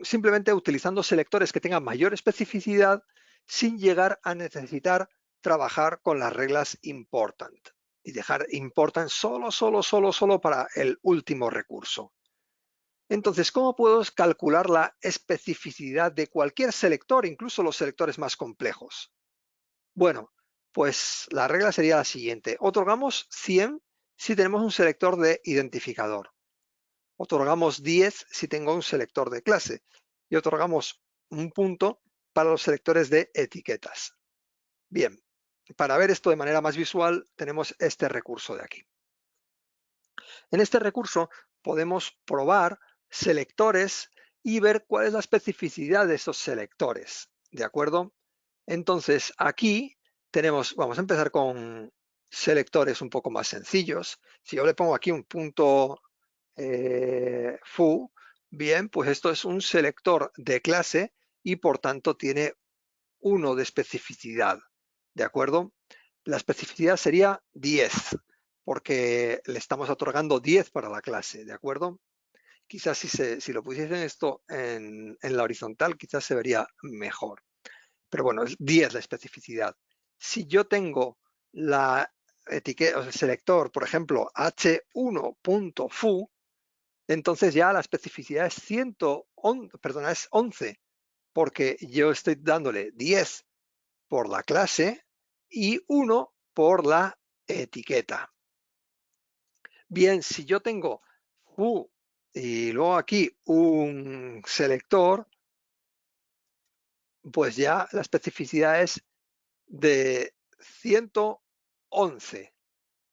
simplemente utilizando selectores que tengan mayor especificidad sin llegar a necesitar trabajar con las reglas important y dejar important solo para el último recurso. Entonces, ¿cómo puedo calcular la especificidad de cualquier selector, incluso los selectores más complejos? Bueno, pues la regla sería la siguiente. Otorgamos 100 si tenemos un selector de identificador. Otorgamos 10 si tengo un selector de clase y otorgamos un punto para los selectores de etiquetas. Bien, para ver esto de manera más visual tenemos este recurso de aquí. En este recurso podemos probar selectores y ver cuál es la especificidad de esos selectores, ¿de acuerdo? Entonces aquí vamos a empezar con selectores un poco más sencillos. Si yo le pongo aquí un punto foo, bien, pues esto es un selector de clase y por tanto tiene 1 de especificidad, ¿de acuerdo? La especificidad sería 10, porque le estamos otorgando 10 para la clase, ¿de acuerdo? Quizás si lo pusiesen esto en la horizontal, quizás se vería mejor. Pero bueno, es 10 la especificidad. Si yo tengo la etiqueta, o el selector, por ejemplo, h1.foo, entonces ya la especificidad es 11, porque yo estoy dándole 10 por la clase y 1 por la etiqueta. Bien, si yo tengo foo y luego aquí un selector, pues ya la especificidad es de 111,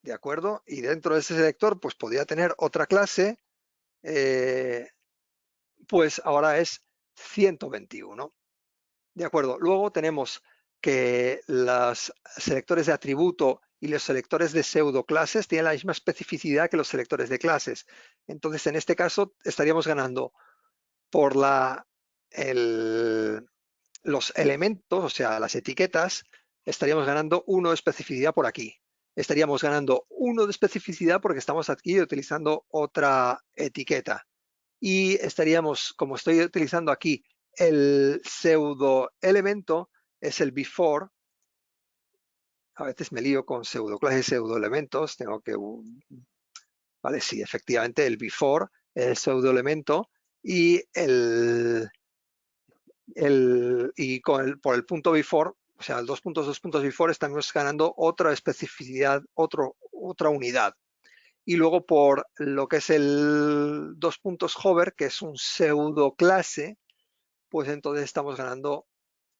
¿de acuerdo? Y dentro de ese selector, pues podría tener otra clase, pues ahora es 121, ¿de acuerdo? Luego tenemos que los selectores de atributo y los selectores de pseudoclases tienen la misma especificidad que los selectores de clases. Entonces, en este caso, estaríamos ganando por los elementos, o sea, las etiquetas, estaríamos ganando 1 de especificidad por aquí. Estaríamos ganando 1 de especificidad porque estamos aquí utilizando otra etiqueta. Y estaríamos, como estoy utilizando aquí el pseudo elemento, es el before. A veces me lío con pseudoclases y pseudo elementos. Tengo que, vale, sí, efectivamente el before es el pseudo elemento y por el punto before, o sea, el 2 puntos before, estamos ganando otra especificidad, otra unidad. Y luego por lo que es el 2 puntos hover, que es un pseudo clase, pues entonces estamos ganando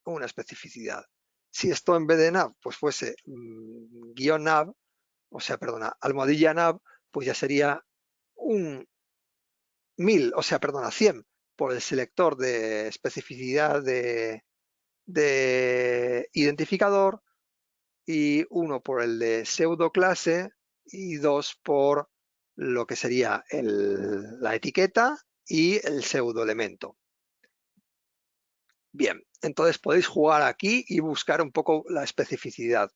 una especificidad. Si esto en vez de nav, pues fuese guión nav, o sea, perdona, almohadilla nav, pues ya sería un 1000, o sea, perdona, 100 por el selector de especificidad de identificador, y 1 por el de pseudo clase, y 2 por lo que sería la etiqueta y el pseudo elemento. Bien, entonces podéis jugar aquí y buscar un poco la especificidad.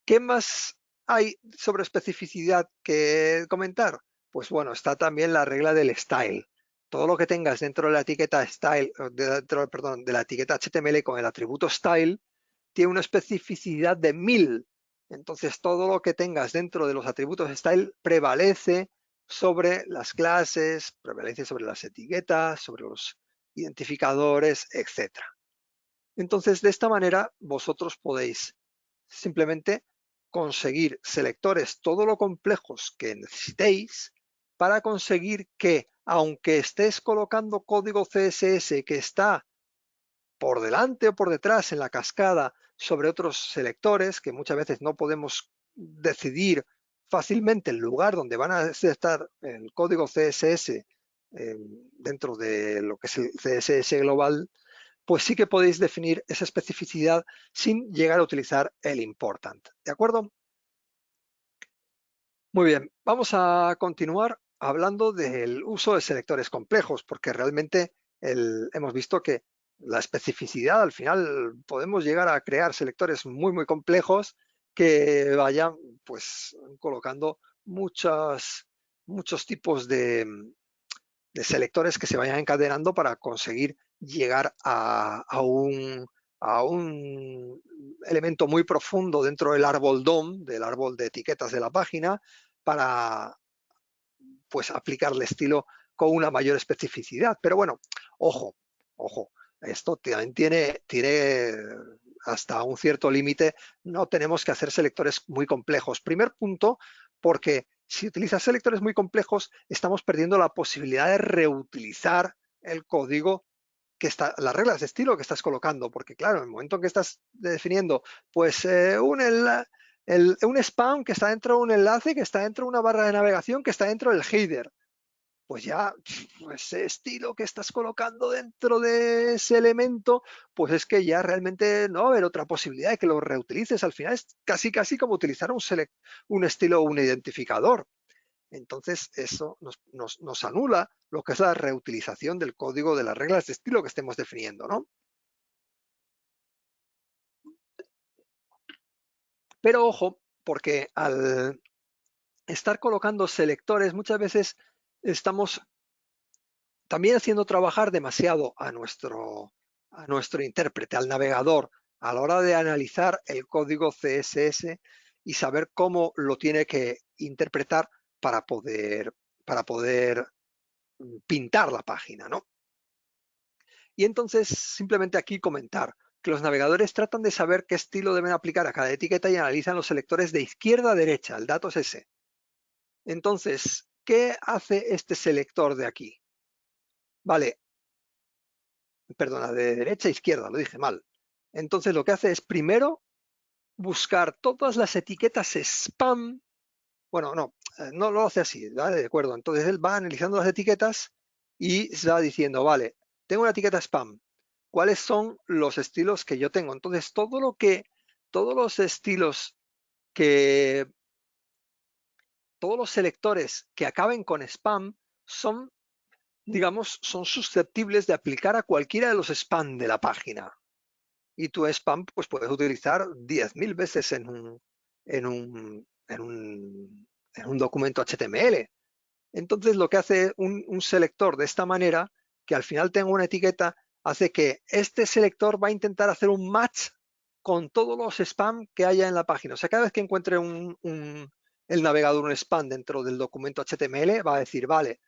¿Qué más hay sobre especificidad que comentar? Pues bueno, está también la regla del style. Todo lo que tengas dentro de la etiqueta style, perdón, de la etiqueta HTML con el atributo style, tiene una especificidad de 1000. Entonces todo lo que tengas dentro de los atributos style prevalece sobre las clases, prevalece sobre las etiquetas, sobre los identificadores, etc. Entonces, de esta manera, vosotros podéis simplemente conseguir selectores todo lo complejos que necesitéis para conseguir que, aunque estés colocando código CSS que está por delante o por detrás en la cascada sobre otros selectores, que muchas veces no podemos decidir fácilmente el lugar donde van a estar el código CSS dentro de lo que es el CSS global, pues sí que podéis definir esa especificidad sin llegar a utilizar el important. ¿De acuerdo? Muy bien, vamos a continuar hablando del uso de selectores complejos, porque realmente hemos visto que la especificidad, al final podemos llegar a crear selectores muy complejos que vayan pues colocando muchos tipos de selectores que se vayan encadenando para conseguir llegar a un elemento muy profundo dentro del árbol DOM, del árbol de etiquetas de la página, para pues aplicarle estilo con una mayor especificidad. Pero bueno, ojo, esto también tiene hasta un cierto límite. No tenemos que hacer selectores muy complejos. Primer punto, porque si utilizas selectores muy complejos, estamos perdiendo la posibilidad de reutilizar el código las reglas de estilo que estás colocando, porque claro, en el momento en que estás definiendo pues un spam que está dentro de un enlace, que está dentro de una barra de navegación, que está dentro del header, pues ya ese estilo que estás colocando dentro de ese elemento, pues es que ya realmente no va a haber otra posibilidad de que lo reutilices. Al final es casi como utilizar un estilo o un identificador. Entonces eso nos anula lo que es la reutilización del código de las reglas de estilo que estemos definiendo, ¿no? Pero ojo, porque al estar colocando selectores muchas veces estamos también haciendo trabajar demasiado a nuestro intérprete, al navegador, a la hora de analizar el código CSS y saber cómo lo tiene que interpretar para poder pintar la página, ¿no? Y entonces simplemente aquí comentar que los navegadores tratan de saber qué estilo deben aplicar a cada etiqueta y analizan los selectores de izquierda a derecha, el dato es ese. Entonces, ¿qué hace este selector de aquí? Vale, perdona, de derecha a izquierda, lo dije mal. Entonces lo que hace es primero buscar todas las etiquetas spam. Bueno, no lo hace así, ¿vale? De acuerdo. Entonces él va analizando las etiquetas y se va diciendo, vale, tengo una etiqueta spam. ¿Cuáles son los estilos que yo tengo? Entonces todos los estilos todos los selectores que acaben con spam son, digamos, son susceptibles de aplicar a cualquiera de los spam de la página. Y tu spam, pues puedes utilizar 10.000 veces en un documento HTML. Entonces lo que hace un selector de esta manera, que al final tenga una etiqueta, hace que este selector va a intentar hacer un match con todos los spam que haya en la página. O sea, cada vez que encuentre el navegador un spam dentro del documento HTML, va a decir, vale,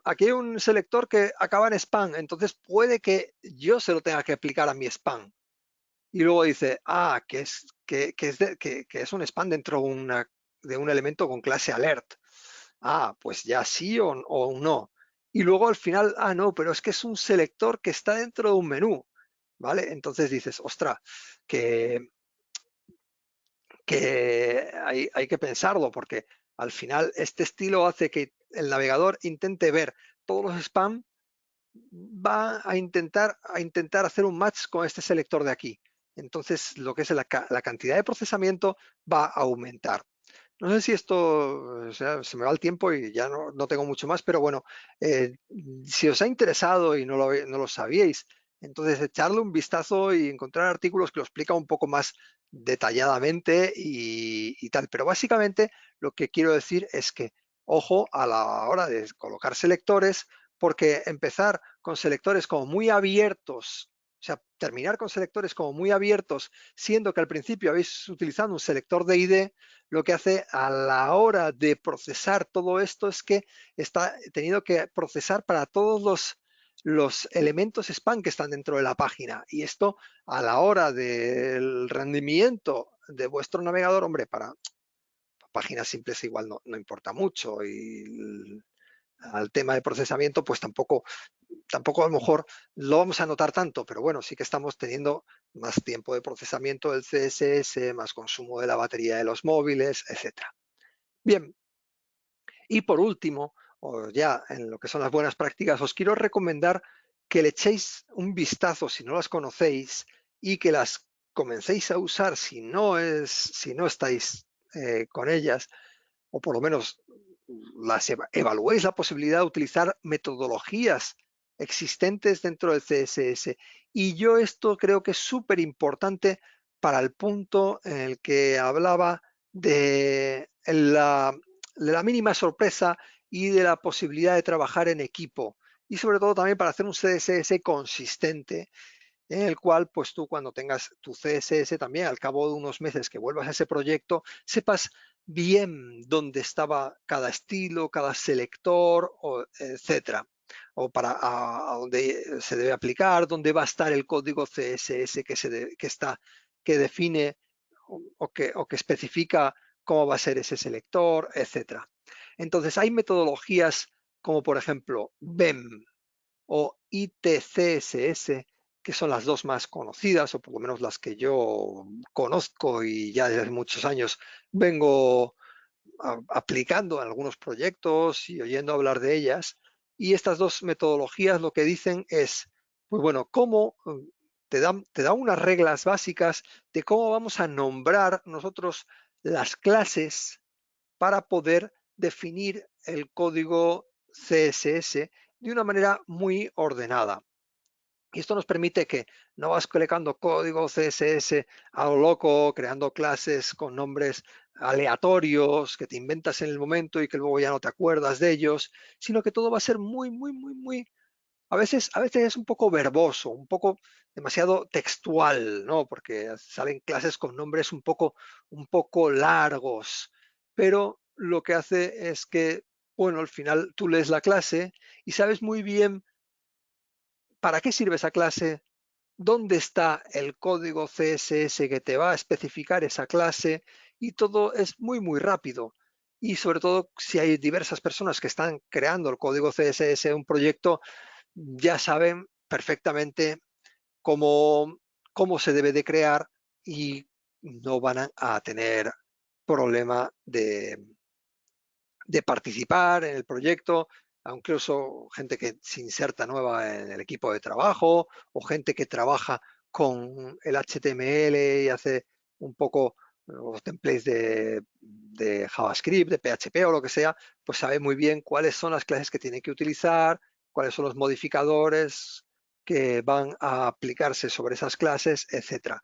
aquí hay un selector que acaba en spam, entonces puede que yo se lo tenga que aplicar a mi spam. Y luego dice, que es un spam dentro de un elemento con clase alert. Pues ya sí o no. y luego al final, no, pero es que es un selector que está dentro de un menú, ¿vale? Entonces dices, ostras, que, hay que pensarlo, porque al final este estilo hace que el navegador intente ver todos los spam, va a intentar hacer un match con este selector de aquí. Entonces, lo que es la cantidad de procesamiento va a aumentar. No sé si esto, o sea, se me va el tiempo y ya no tengo mucho más, pero bueno, eh, si os ha interesado y no lo sabíais, entonces echarle un vistazo y encontrar artículos que lo explican un poco más detalladamente y tal. Pero básicamente lo que quiero decir es que ojo a la hora de colocar selectores, porque empezar con selectores como muy abiertos, o sea, terminar con selectores como muy abiertos, siendo que al principio habéis utilizado un selector de ID, lo que hace a la hora de procesar todo esto es que está tenido que procesar para todos los elementos spam que están dentro de la página. Y esto a la hora del rendimiento de vuestro navegador, hombre, para páginas simples igual no importa mucho y al tema de procesamiento pues tampoco a lo mejor lo vamos a notar tanto, pero bueno, sí que estamos teniendo más tiempo de procesamiento del CSS, más consumo de la batería de los móviles, etcétera. Bien, y por último, o ya en lo que son las buenas prácticas, os quiero recomendar que le echéis un vistazo si no las conocéis y que las comencéis a usar si no estáis con ellas, o por lo menos evaluéis la posibilidad de utilizar metodologías existentes dentro del CSS. Y yo esto creo que es súper importante para el punto en el que hablaba de la mínima sorpresa y de la posibilidad de trabajar en equipo. Y sobre todo también para hacer un CSS consistente, en el cual pues tú cuando tengas tu CSS también al cabo de unos meses que vuelvas a ese proyecto, sepas bien dónde estaba cada estilo, cada selector, etcétera, o a dónde se debe aplicar, dónde va a estar el código CSS que define o que especifica cómo va a ser ese selector, etcétera. Entonces hay metodologías como por ejemplo BEM o ITCSS, que son las dos más conocidas, o por lo menos las que yo conozco y ya desde hace muchos años vengo aplicando en algunos proyectos y oyendo hablar de ellas. Y estas dos metodologías lo que dicen es, pues bueno, cómo te da unas reglas básicas de cómo vamos a nombrar nosotros las clases para poder definir el código CSS de una manera muy ordenada. Y esto nos permite que no vas colocando código CSS a lo loco, creando clases con nombres aleatorios que te inventas en el momento y que luego ya no te acuerdas de ellos, sino que todo va a ser muy, muy, muy, muy, a veces es un poco verboso, un poco demasiado textual, ¿no? Porque salen clases con nombres un poco largos, pero lo que hace es que, bueno, al final tú lees la clase y sabes muy bien para qué sirve esa clase, dónde está el código CSS que te va a especificar esa clase y todo es muy, muy rápido. Y sobre todo si hay diversas personas que están creando el código CSS de un proyecto, ya saben perfectamente cómo se debe de crear y no van a tener problema de participar en el proyecto, incluso gente que se inserta nueva en el equipo de trabajo o gente que trabaja con el HTML y hace un poco los templates de JavaScript, de PHP o lo que sea, pues sabe muy bien cuáles son las clases que tiene que utilizar, cuáles son los modificadores que van a aplicarse sobre esas clases, etcétera.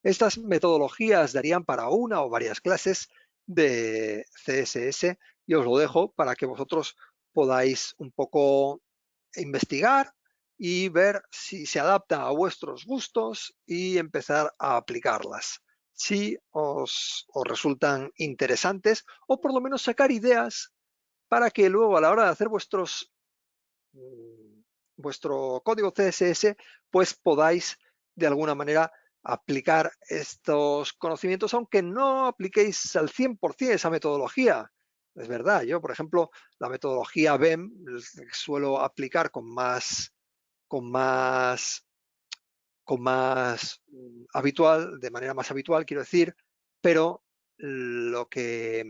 Estas metodologías darían para una o varias clases de CSS y os lo dejo para que vosotros podáis un poco investigar y ver si se adapta a vuestros gustos y empezar a aplicarlas. Si os resultan interesantes o por lo menos sacar ideas para que luego a la hora de hacer vuestro código CSS, pues podáis de alguna manera aplicar estos conocimientos, aunque no apliquéis al 100% esa metodología. es verdad. Yo, por ejemplo, la metodología BEM suelo aplicar con más, habitual, de manera más habitual, quiero decir, pero lo que,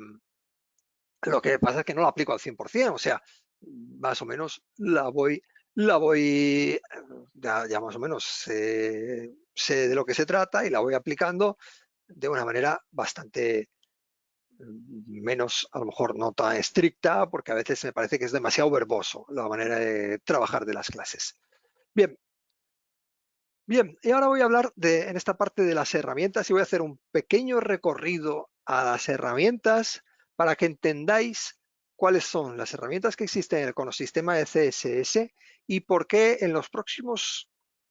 lo que pasa es que no la aplico al 100%, o sea, más o menos ya más o menos sé de lo que se trata y la voy aplicando de una manera bastante menos, a lo mejor no tan estricta, porque a veces me parece que es demasiado verboso la manera de trabajar de las clases. Bien, bien, y ahora voy a hablar en esta parte de las herramientas y voy a hacer un pequeño recorrido a las herramientas para que entendáis cuáles son las herramientas que existen en el ecosistema de CSS y por qué en los próximos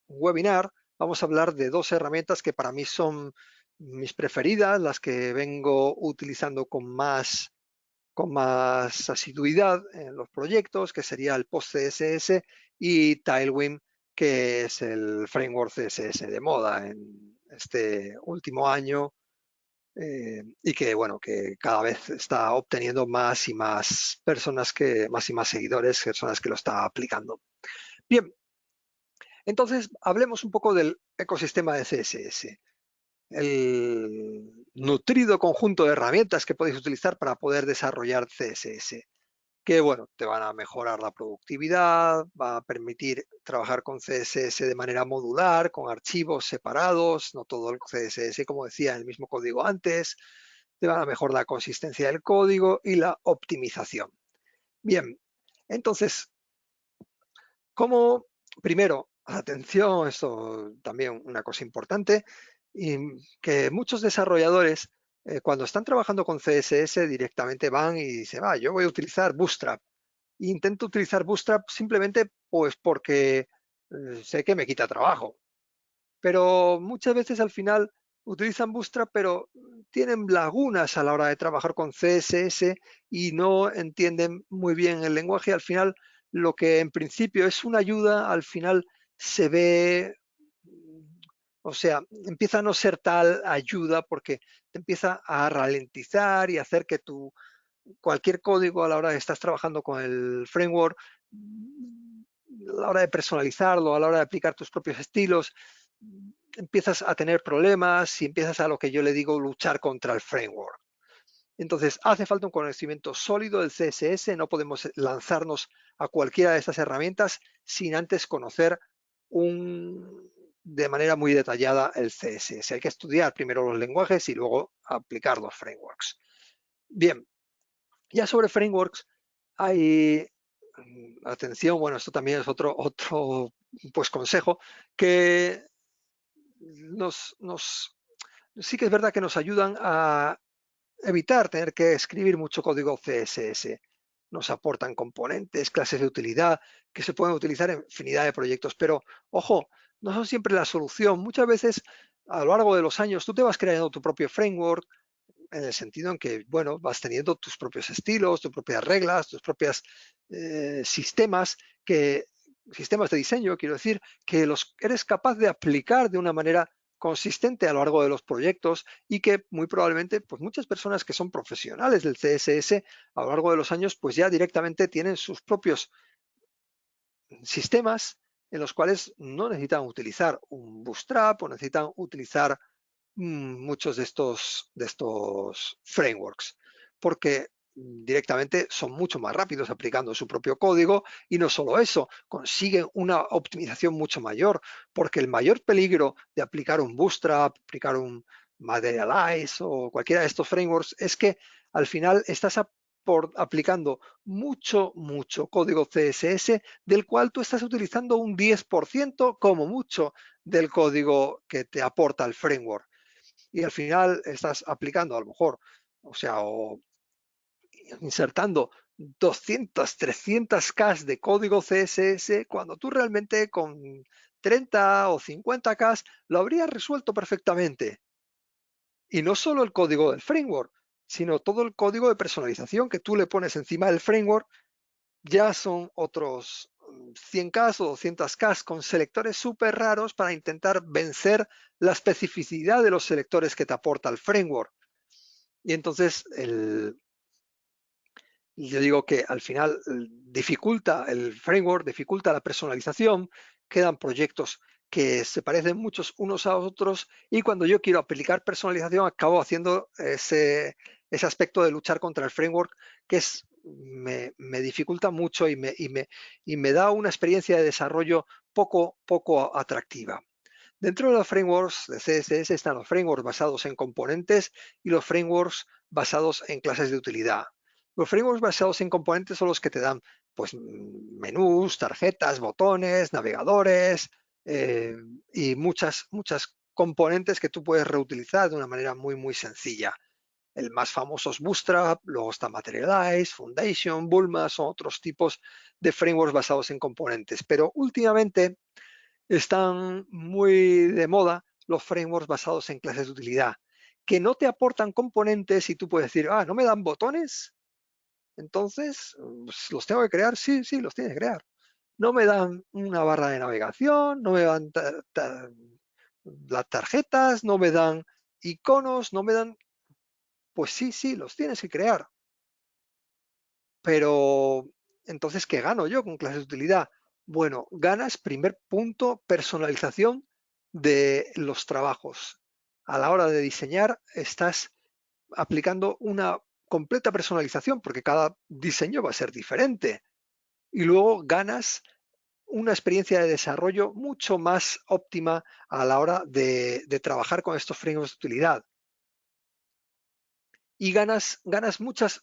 webinars vamos a hablar de dos herramientas que para mí son mis preferidas, las que vengo utilizando con más asiduidad en los proyectos, que sería el PostCSS y Tailwind, que es el framework CSS de moda en este último año y que, bueno, que cada vez está obteniendo más y más personas más y más seguidores, personas que lo está aplicando. Bien, entonces hablemos un poco del ecosistema de CSS. El nutrido conjunto de herramientas que podéis utilizar para poder desarrollar CSS. Que bueno, te van a mejorar la productividad, va a permitir trabajar con CSS de manera modular, con archivos separados, no todo el CSS, como decía, el mismo código antes, te van a mejorar la consistencia del código y la optimización. Bien, entonces, como primero, atención, esto también una cosa importante, y que muchos desarrolladores cuando están trabajando con CSS directamente van y dicen, yo voy a utilizar Bootstrap. Intento utilizar Bootstrap simplemente pues porque sé que me quita trabajo. Pero muchas veces al final utilizan Bootstrap, pero tienen lagunas a la hora de trabajar con CSS y no entienden muy bien el lenguaje. Al final, lo que en principio es una ayuda, al final se ve, o sea, empieza a no ser tal ayuda porque te empieza a ralentizar y hacer que cualquier código a la hora de estás trabajando con el framework, a la hora de personalizarlo, a la hora de aplicar tus propios estilos, empiezas a tener problemas y empiezas a lo que yo le digo luchar contra el framework. Entonces, hace falta un conocimiento sólido del CSS, no podemos lanzarnos a cualquiera de estas herramientas sin antes conocer de manera muy detallada el CSS. Hay que estudiar primero los lenguajes y luego aplicar los frameworks. Bien, ya sobre frameworks hay, atención, bueno, esto también es otro pues consejo, que sí que es verdad que nos ayudan a evitar tener que escribir mucho código CSS. Nos aportan componentes, clases de utilidad que se pueden utilizar en infinidad de proyectos, pero ojo, no son siempre la solución. Muchas veces a lo largo de los años tú te vas creando tu propio framework, en el sentido en que, bueno, vas teniendo tus propios estilos, tus propias reglas, tus propios sistemas de diseño, quiero decir, que los eres capaz de aplicar de una manera consistente a lo largo de los proyectos y que muy probablemente, pues muchas personas que son profesionales del CSS a lo largo de los años, pues ya directamente tienen sus propios sistemas en los cuales no necesitan utilizar un Bootstrap o necesitan utilizar muchos de estos frameworks, porque directamente son mucho más rápidos aplicando su propio código y no solo eso, consiguen una optimización mucho mayor, porque el mayor peligro de aplicar un Bootstrap, aplicar un Materialize o cualquiera de estos frameworks es que al final estás aplicando mucho código CSS del cual tú estás utilizando un 10% como mucho del código que te aporta el framework y al final estás aplicando a lo mejor, o sea, o insertando 200, 300K de código CSS cuando tú realmente con 30 o 50K lo habrías resuelto perfectamente. Y no solo el código del framework, sino todo el código de personalización que tú le pones encima del framework, ya son otros 100K o 200K con selectores súper raros para intentar vencer la especificidad de los selectores que te aporta el framework. Y entonces yo digo que al final dificulta el framework, dificulta la personalización, quedan proyectos que se parecen muchos unos a otros y cuando yo quiero aplicar personalización acabo haciendo ese aspecto de luchar contra el framework que me dificulta mucho y me da una experiencia de desarrollo poco atractiva. Dentro de los frameworks de CSS están los frameworks basados en componentes y los frameworks basados en clases de utilidad. Los frameworks basados en componentes son los que te dan pues, menús, tarjetas, botones, navegadores y muchas componentes que tú puedes reutilizar de una manera muy sencilla. El más famoso es Bootstrap, luego está Materialize, Foundation, Bulma, son otros tipos de frameworks basados en componentes. Pero últimamente están muy de moda los frameworks basados en clases de utilidad, que no te aportan componentes y tú puedes decir, no me dan botones, entonces pues, los tengo que crear. Sí, los tienes que crear. No me dan una barra de navegación, no me dan las tarjetas, no me dan iconos, no me dan... Pues sí, los tienes que crear. Pero entonces, ¿qué gano yo con clases de utilidad? Bueno, ganas, primer punto, personalización de los trabajos. A la hora de diseñar estás aplicando una completa personalización porque cada diseño va a ser diferente. Y luego ganas una experiencia de desarrollo mucho más óptima a la hora de trabajar con estos frameworks de utilidad. Y ganas muchas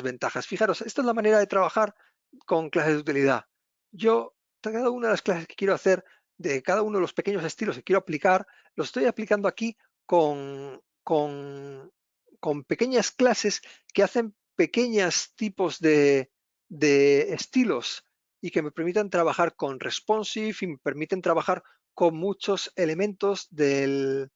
ventajas. Fijaros, esta es la manera de trabajar con clases de utilidad. Yo, cada una de las clases que quiero hacer, de cada uno de los pequeños estilos que quiero aplicar, los estoy aplicando aquí con pequeñas clases que hacen pequeños tipos de estilos y que me permiten trabajar con responsive y me permiten trabajar con muchos elementos de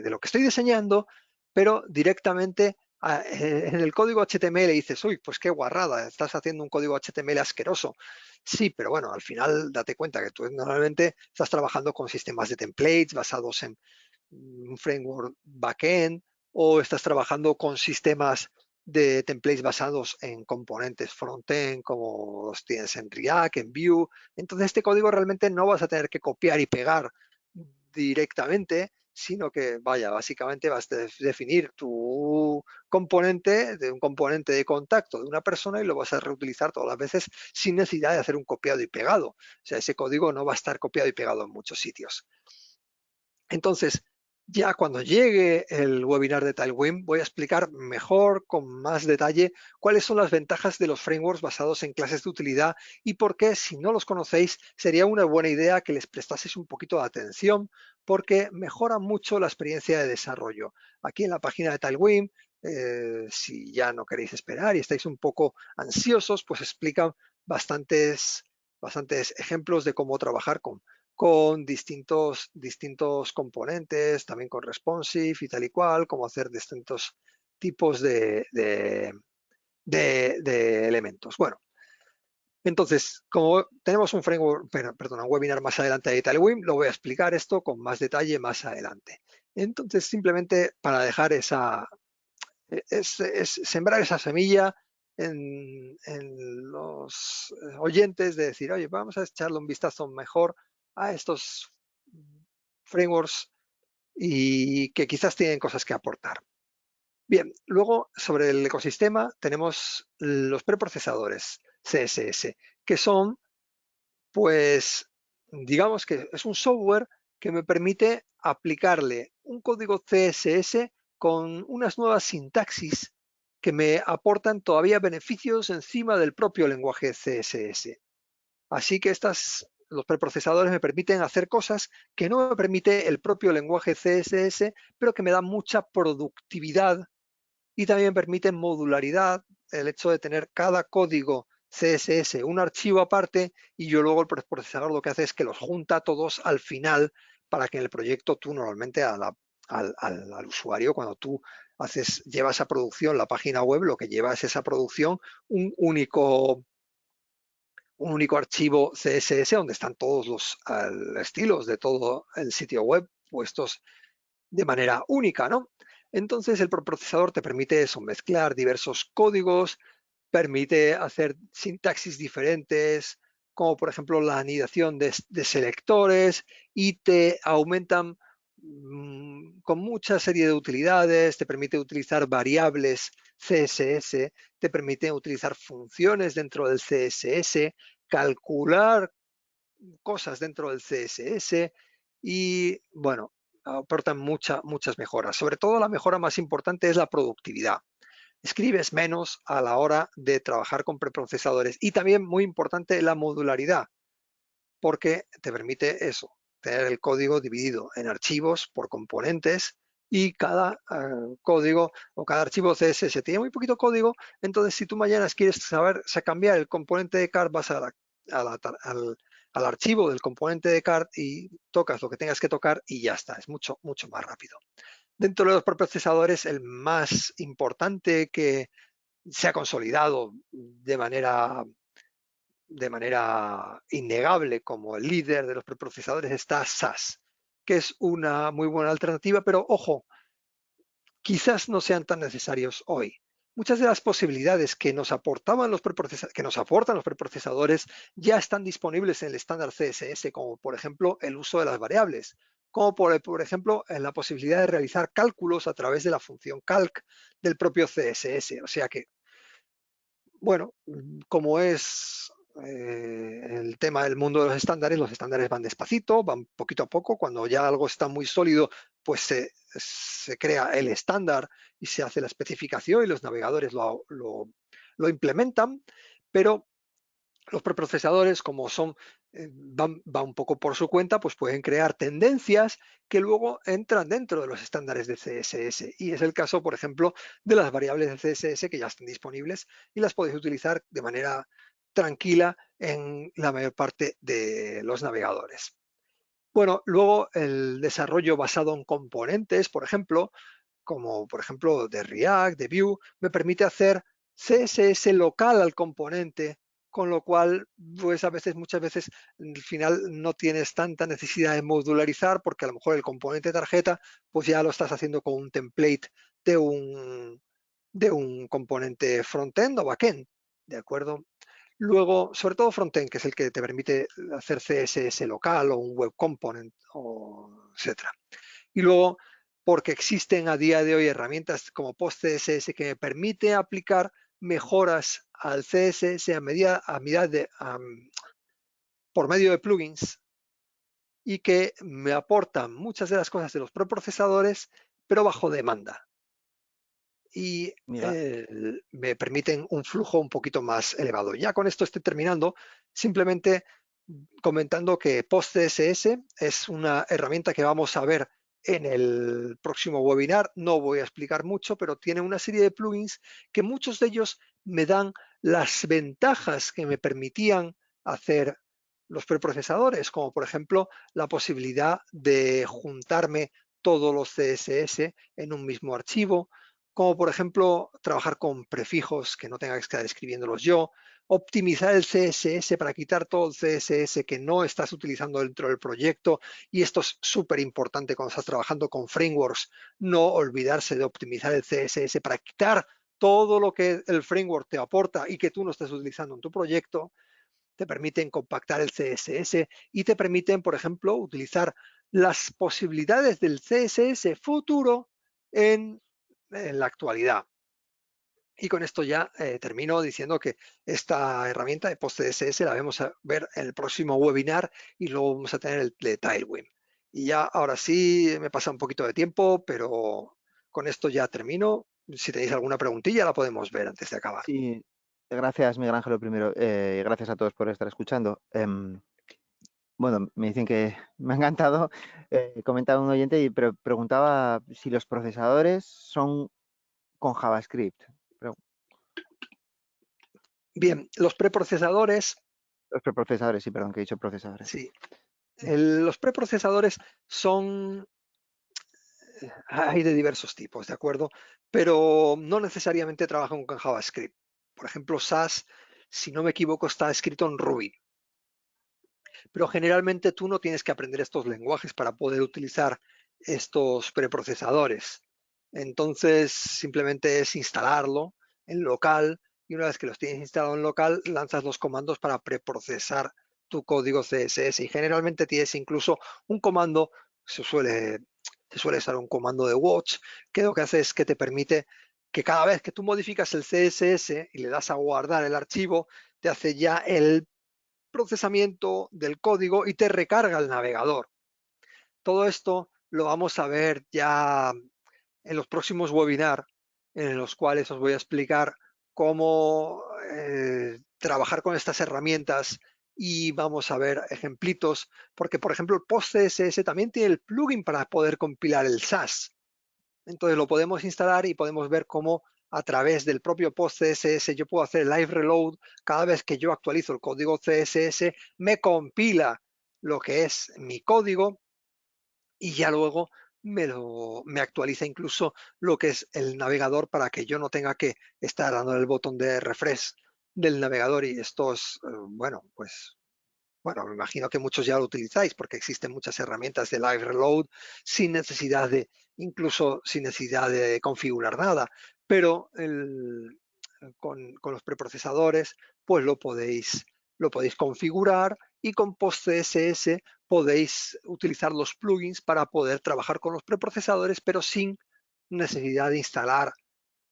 lo que estoy diseñando, pero directamente en el código HTML dices, uy, pues qué guarrada, estás haciendo un código HTML asqueroso. Sí, pero bueno, al final date cuenta que tú normalmente estás trabajando con sistemas de templates basados en un framework backend o estás trabajando con sistemas de templates basados en componentes frontend como los tienes en React, en Vue. Entonces este código realmente no vas a tener que copiar y pegar directamente, sino que, vaya, básicamente vas a definir tu componente de un componente de contacto de una persona y lo vas a reutilizar todas las veces sin necesidad de hacer un copiado y pegado. O sea, ese código no va a estar copiado y pegado en muchos sitios. Entonces, ya cuando llegue el webinar de Tailwind, voy a explicar mejor, con más detalle, cuáles son las ventajas de los frameworks basados en clases de utilidad y por qué, si no los conocéis, sería una buena idea que les prestaseis un poquito de atención porque mejora mucho la experiencia de desarrollo. Aquí en la página de Tailwind, si ya no queréis esperar y estáis un poco ansiosos, pues explican bastantes ejemplos de cómo trabajar con distintos componentes, también con responsive y tal y cual, cómo hacer distintos tipos de elementos. Bueno, entonces, como tenemos un framework, perdón, un webinar más adelante de Tailwind, lo voy a explicar esto con más detalle más adelante. Entonces, simplemente para dejar sembrar esa semilla en los oyentes de decir, oye, vamos a echarle un vistazo mejor a estos frameworks y que quizás tienen cosas que aportar. Bien, luego sobre el ecosistema tenemos los preprocesadores CSS, que son, pues, digamos que es un software que me permite aplicarle un código CSS con unas nuevas sintaxis que me aportan todavía beneficios encima del propio lenguaje CSS. Así que los preprocesadores me permiten hacer cosas que no me permite el propio lenguaje CSS, pero que me dan mucha productividad y también permiten modularidad, el hecho de tener cada código CSS un archivo aparte y yo luego el preprocesador lo que hace es que los junta todos al final para que en el proyecto tú normalmente al usuario, cuando tú llevas a producción la página web, lo que lleva es esa producción un único archivo CSS donde están todos los estilos de todo el sitio web puestos de manera única, ¿no? Entonces el preprocesador te permite eso, mezclar diversos códigos, permite hacer sintaxis diferentes, como por ejemplo la anidación de selectores, y te aumentan con mucha serie de utilidades, te permite utilizar variables CSS, te permite utilizar funciones dentro del CSS, calcular cosas dentro del CSS y, bueno, aportan muchas mejoras. Sobre todo la mejora más importante es la productividad. Escribes menos a la hora de trabajar con preprocesadores y también, muy importante, la modularidad, porque te permite eso, tener el código dividido en archivos por componentes y cada código o cada archivo CSS tiene muy poquito código. Entonces, si tú mañana quieres saber cambiar el componente de card, vas al archivo del componente de card y tocas lo que tengas que tocar y ya está. Es mucho más rápido. Dentro de los procesadores, el más importante que se ha consolidado de manera innegable como el líder de los preprocesadores está SAS, que es una muy buena alternativa, pero ojo, quizás no sean tan necesarios hoy. Muchas de las posibilidades que nos aportan los preprocesadores ya están disponibles en el estándar CSS, como por ejemplo el uso de las variables, como por ejemplo en la posibilidad de realizar cálculos a través de la función calc del propio CSS. O sea que, bueno, como es el tema del mundo de los estándares van despacito, van poquito a poco. Cuando ya algo está muy sólido, pues se crea el estándar y se hace la especificación y los navegadores lo implementan, pero los preprocesadores, como van un poco por su cuenta, pues pueden crear tendencias que luego entran dentro de los estándares de CSS. Y es el caso, por ejemplo, de las variables de CSS que ya están disponibles y las podéis utilizar de manera tranquila en la mayor parte de los navegadores. Bueno, luego el desarrollo basado en componentes, por ejemplo, como por ejemplo de React, de Vue, me permite hacer CSS local al componente, con lo cual, pues muchas veces, al final no tienes tanta necesidad de modularizar, porque a lo mejor el componente tarjeta, pues ya lo estás haciendo con un template de un componente frontend o backend, ¿de acuerdo? Luego, sobre todo frontend, que es el que te permite hacer CSS local o un web component, etcétera. Y luego, porque existen a día de hoy herramientas como PostCSS que me permite aplicar mejoras al CSS por medio de plugins y que me aportan muchas de las cosas de los preprocesadores, pero bajo demanda. Y Mira, me permiten un flujo un poquito más elevado. Ya con esto estoy terminando, simplemente comentando que PostCSS es una herramienta que vamos a ver en el próximo webinar. No voy a explicar mucho, pero tiene una serie de plugins que muchos de ellos me dan las ventajas que me permitían hacer los preprocesadores, como por ejemplo la posibilidad de juntarme todos los CSS en un mismo archivo, como por ejemplo trabajar con prefijos que no tenga que estar escribiéndolos yo, optimizar el CSS para quitar todo el CSS que no estás utilizando dentro del proyecto, y esto es súper importante cuando estás trabajando con frameworks, no olvidarse de optimizar el CSS para quitar todo lo que el framework te aporta y que tú no estás utilizando en tu proyecto. Te permiten compactar el CSS y te permiten, por ejemplo, utilizar las posibilidades del CSS futuro en la actualidad. Y con esto ya termino diciendo que esta herramienta de PostCSS la vamos a ver en el próximo webinar y luego vamos a tener el de Tailwind. Y ya ahora sí me pasa un poquito de tiempo, pero con esto ya termino. Si tenéis alguna preguntilla la podemos ver antes de acabar. sí, gracias, Miguel Ángel, primero. Gracias a todos por estar escuchando. Bueno, me dicen que me ha encantado. Comentaba un oyente y preguntaba si los procesadores son con JavaScript. Bien, los preprocesadores, Los preprocesadores, sí, perdón, que he dicho procesadores. sí, los preprocesadores son, hay de diversos tipos, ¿de acuerdo? Pero no necesariamente trabajan con JavaScript. Por ejemplo, SAS, si no me equivoco, está escrito en Ruby. Pero generalmente tú no tienes que aprender estos lenguajes para poder utilizar estos preprocesadores. Entonces, simplemente es instalarlo en local y una vez que los tienes instalado en local, lanzas los comandos para preprocesar tu código CSS y generalmente tienes incluso un comando, se suele usar un comando de watch, que lo que hace es que te permite que cada vez que tú modificas el CSS y le das a guardar el archivo, te hace ya el procesamiento del código y te recarga el navegador. Todo esto lo vamos a ver ya en los próximos webinars, en los cuales os voy a explicar cómo trabajar con estas herramientas y vamos a ver ejemplitos, porque por ejemplo el PostCSS también tiene el plugin para poder compilar el SAS. Entonces lo podemos instalar y podemos ver cómo a través del propio PostCSS yo puedo hacer live reload. Cada vez que yo actualizo el código CSS, me compila lo que es mi código y ya luego me actualiza incluso lo que es el navegador para que yo no tenga que estar dando el botón de refresh del navegador. Y esto es, bueno, me imagino que muchos ya lo utilizáis porque existen muchas herramientas de live reload incluso sin necesidad de configurar nada, pero con los preprocesadores pues lo podéis configurar y con PostCSS podéis utilizar los plugins para poder trabajar con los preprocesadores, pero sin necesidad de instalar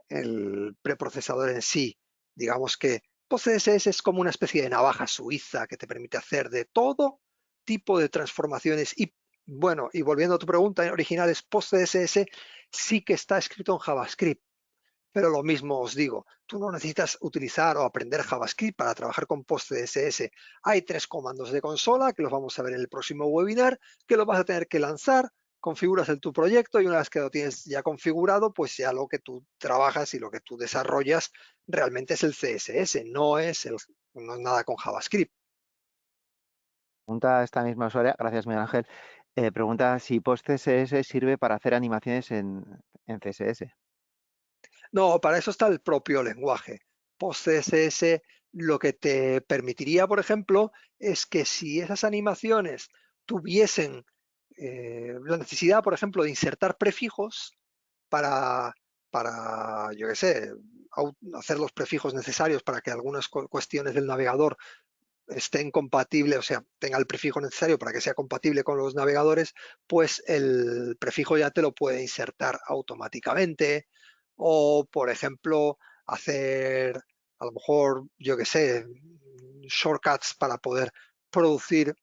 el preprocesador en sí. Digamos que PostCSS es como una especie de navaja suiza que te permite hacer de todo tipo de transformaciones. Y bueno, y volviendo a tu pregunta original, es PostCSS sí que está escrito en JavaScript. Pero lo mismo os digo, tú no necesitas utilizar o aprender JavaScript para trabajar con PostCSS. Hay 3 comandos de consola que los vamos a ver en el próximo webinar, que lo vas a tener que lanzar, configuras tu proyecto y una vez que lo tienes ya configurado, pues ya lo que tú trabajas y lo que tú desarrollas realmente es el CSS, no es nada con JavaScript. Pregunta esta misma usuaria, gracias Miguel Ángel, pregunta si PostCSS sirve para hacer animaciones en CSS. No, para eso está el propio lenguaje. PostCSS lo que te permitiría, por ejemplo, es que si esas animaciones tuviesen la necesidad, por ejemplo, de insertar prefijos para, yo qué sé, hacer los prefijos necesarios para que algunas cuestiones del navegador estén compatibles, o sea, tenga el prefijo necesario para que sea compatible con los navegadores, pues el prefijo ya te lo puede insertar automáticamente. O, por ejemplo, hacer, a lo mejor, yo qué sé, shortcuts para poder producir,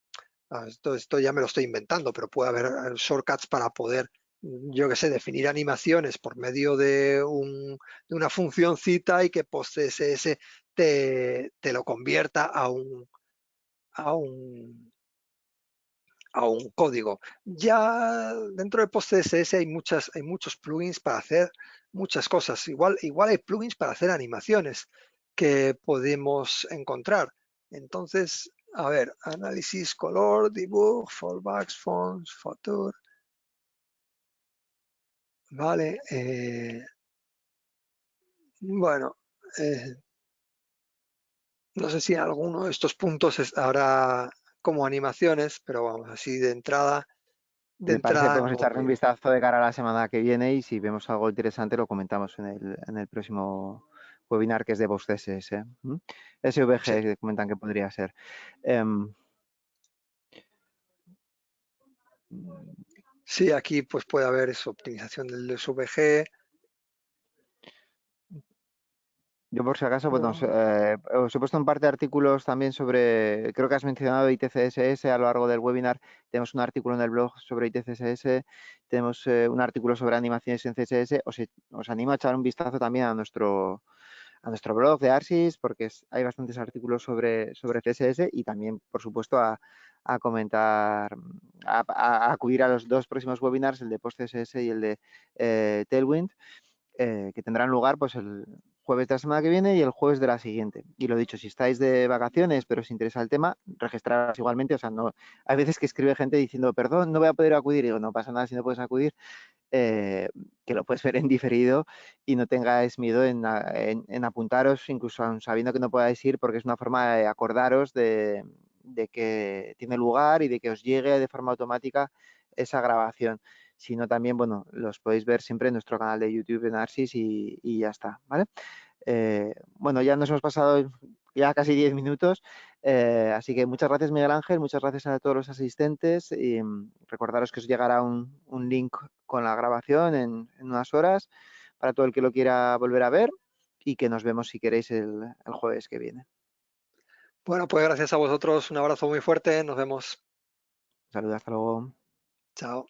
esto ya me lo estoy inventando, pero puede haber shortcuts para poder, yo qué sé, definir animaciones por medio de una funcióncita y que PostCSS te lo convierta a un, a un código. Ya dentro de PostCSS hay muchos plugins para hacer muchas cosas. Igual hay plugins para hacer animaciones que podemos encontrar. Entonces, a ver, análisis, color, debug, fallbacks, fonts, future. Vale. Bueno, eh, no sé si alguno de estos puntos habrá como animaciones, pero vamos, así Si de te parece, entrada podemos no. echarle un vistazo de cara a la semana que viene y si vemos algo interesante lo comentamos en el próximo webinar que es de PostCSS. Sí. SVG que comentan que podría ser. Em, Sí, aquí pues puede haber eso, optimización del SVG. Yo por si acaso, bueno, No, os he puesto un par de artículos también sobre, creo que has mencionado ITCSS a lo largo del webinar. Tenemos un artículo en el blog sobre ITCSS, tenemos un artículo sobre animaciones en CSS. Os animo a echar un vistazo también a nuestro blog de Arsis porque hay bastantes artículos sobre CSS y también, por supuesto, a comentar, a acudir a los 2 próximos webinars, el de PostCSS y el de Tailwind, que tendrán lugar pues el jueves de la semana que viene y el jueves de la siguiente. Y lo dicho, si estáis de vacaciones pero os interesa el tema, registraros igualmente. O sea, no, hay veces que escribe gente diciendo, perdón, no voy a poder acudir. Y digo, no pasa nada si no puedes acudir, que lo puedes ver en diferido y no tengáis miedo en apuntaros, incluso aun sabiendo que no podáis ir, porque es una forma de acordaros de que tiene lugar y de que os llegue de forma automática esa grabación. Si no, también, bueno, los podéis ver siempre en nuestro canal de YouTube de Narcis y ya está, ¿vale? Bueno, ya nos hemos pasado ya casi 10 minutos, así que muchas gracias, Miguel Ángel, muchas gracias a todos los asistentes y recordaros que os llegará un link con la grabación en unas horas para todo el que lo quiera volver a ver y que nos vemos si queréis el jueves que viene. Bueno, pues gracias a vosotros, un abrazo muy fuerte, nos vemos. Un saludo, hasta luego. Chao.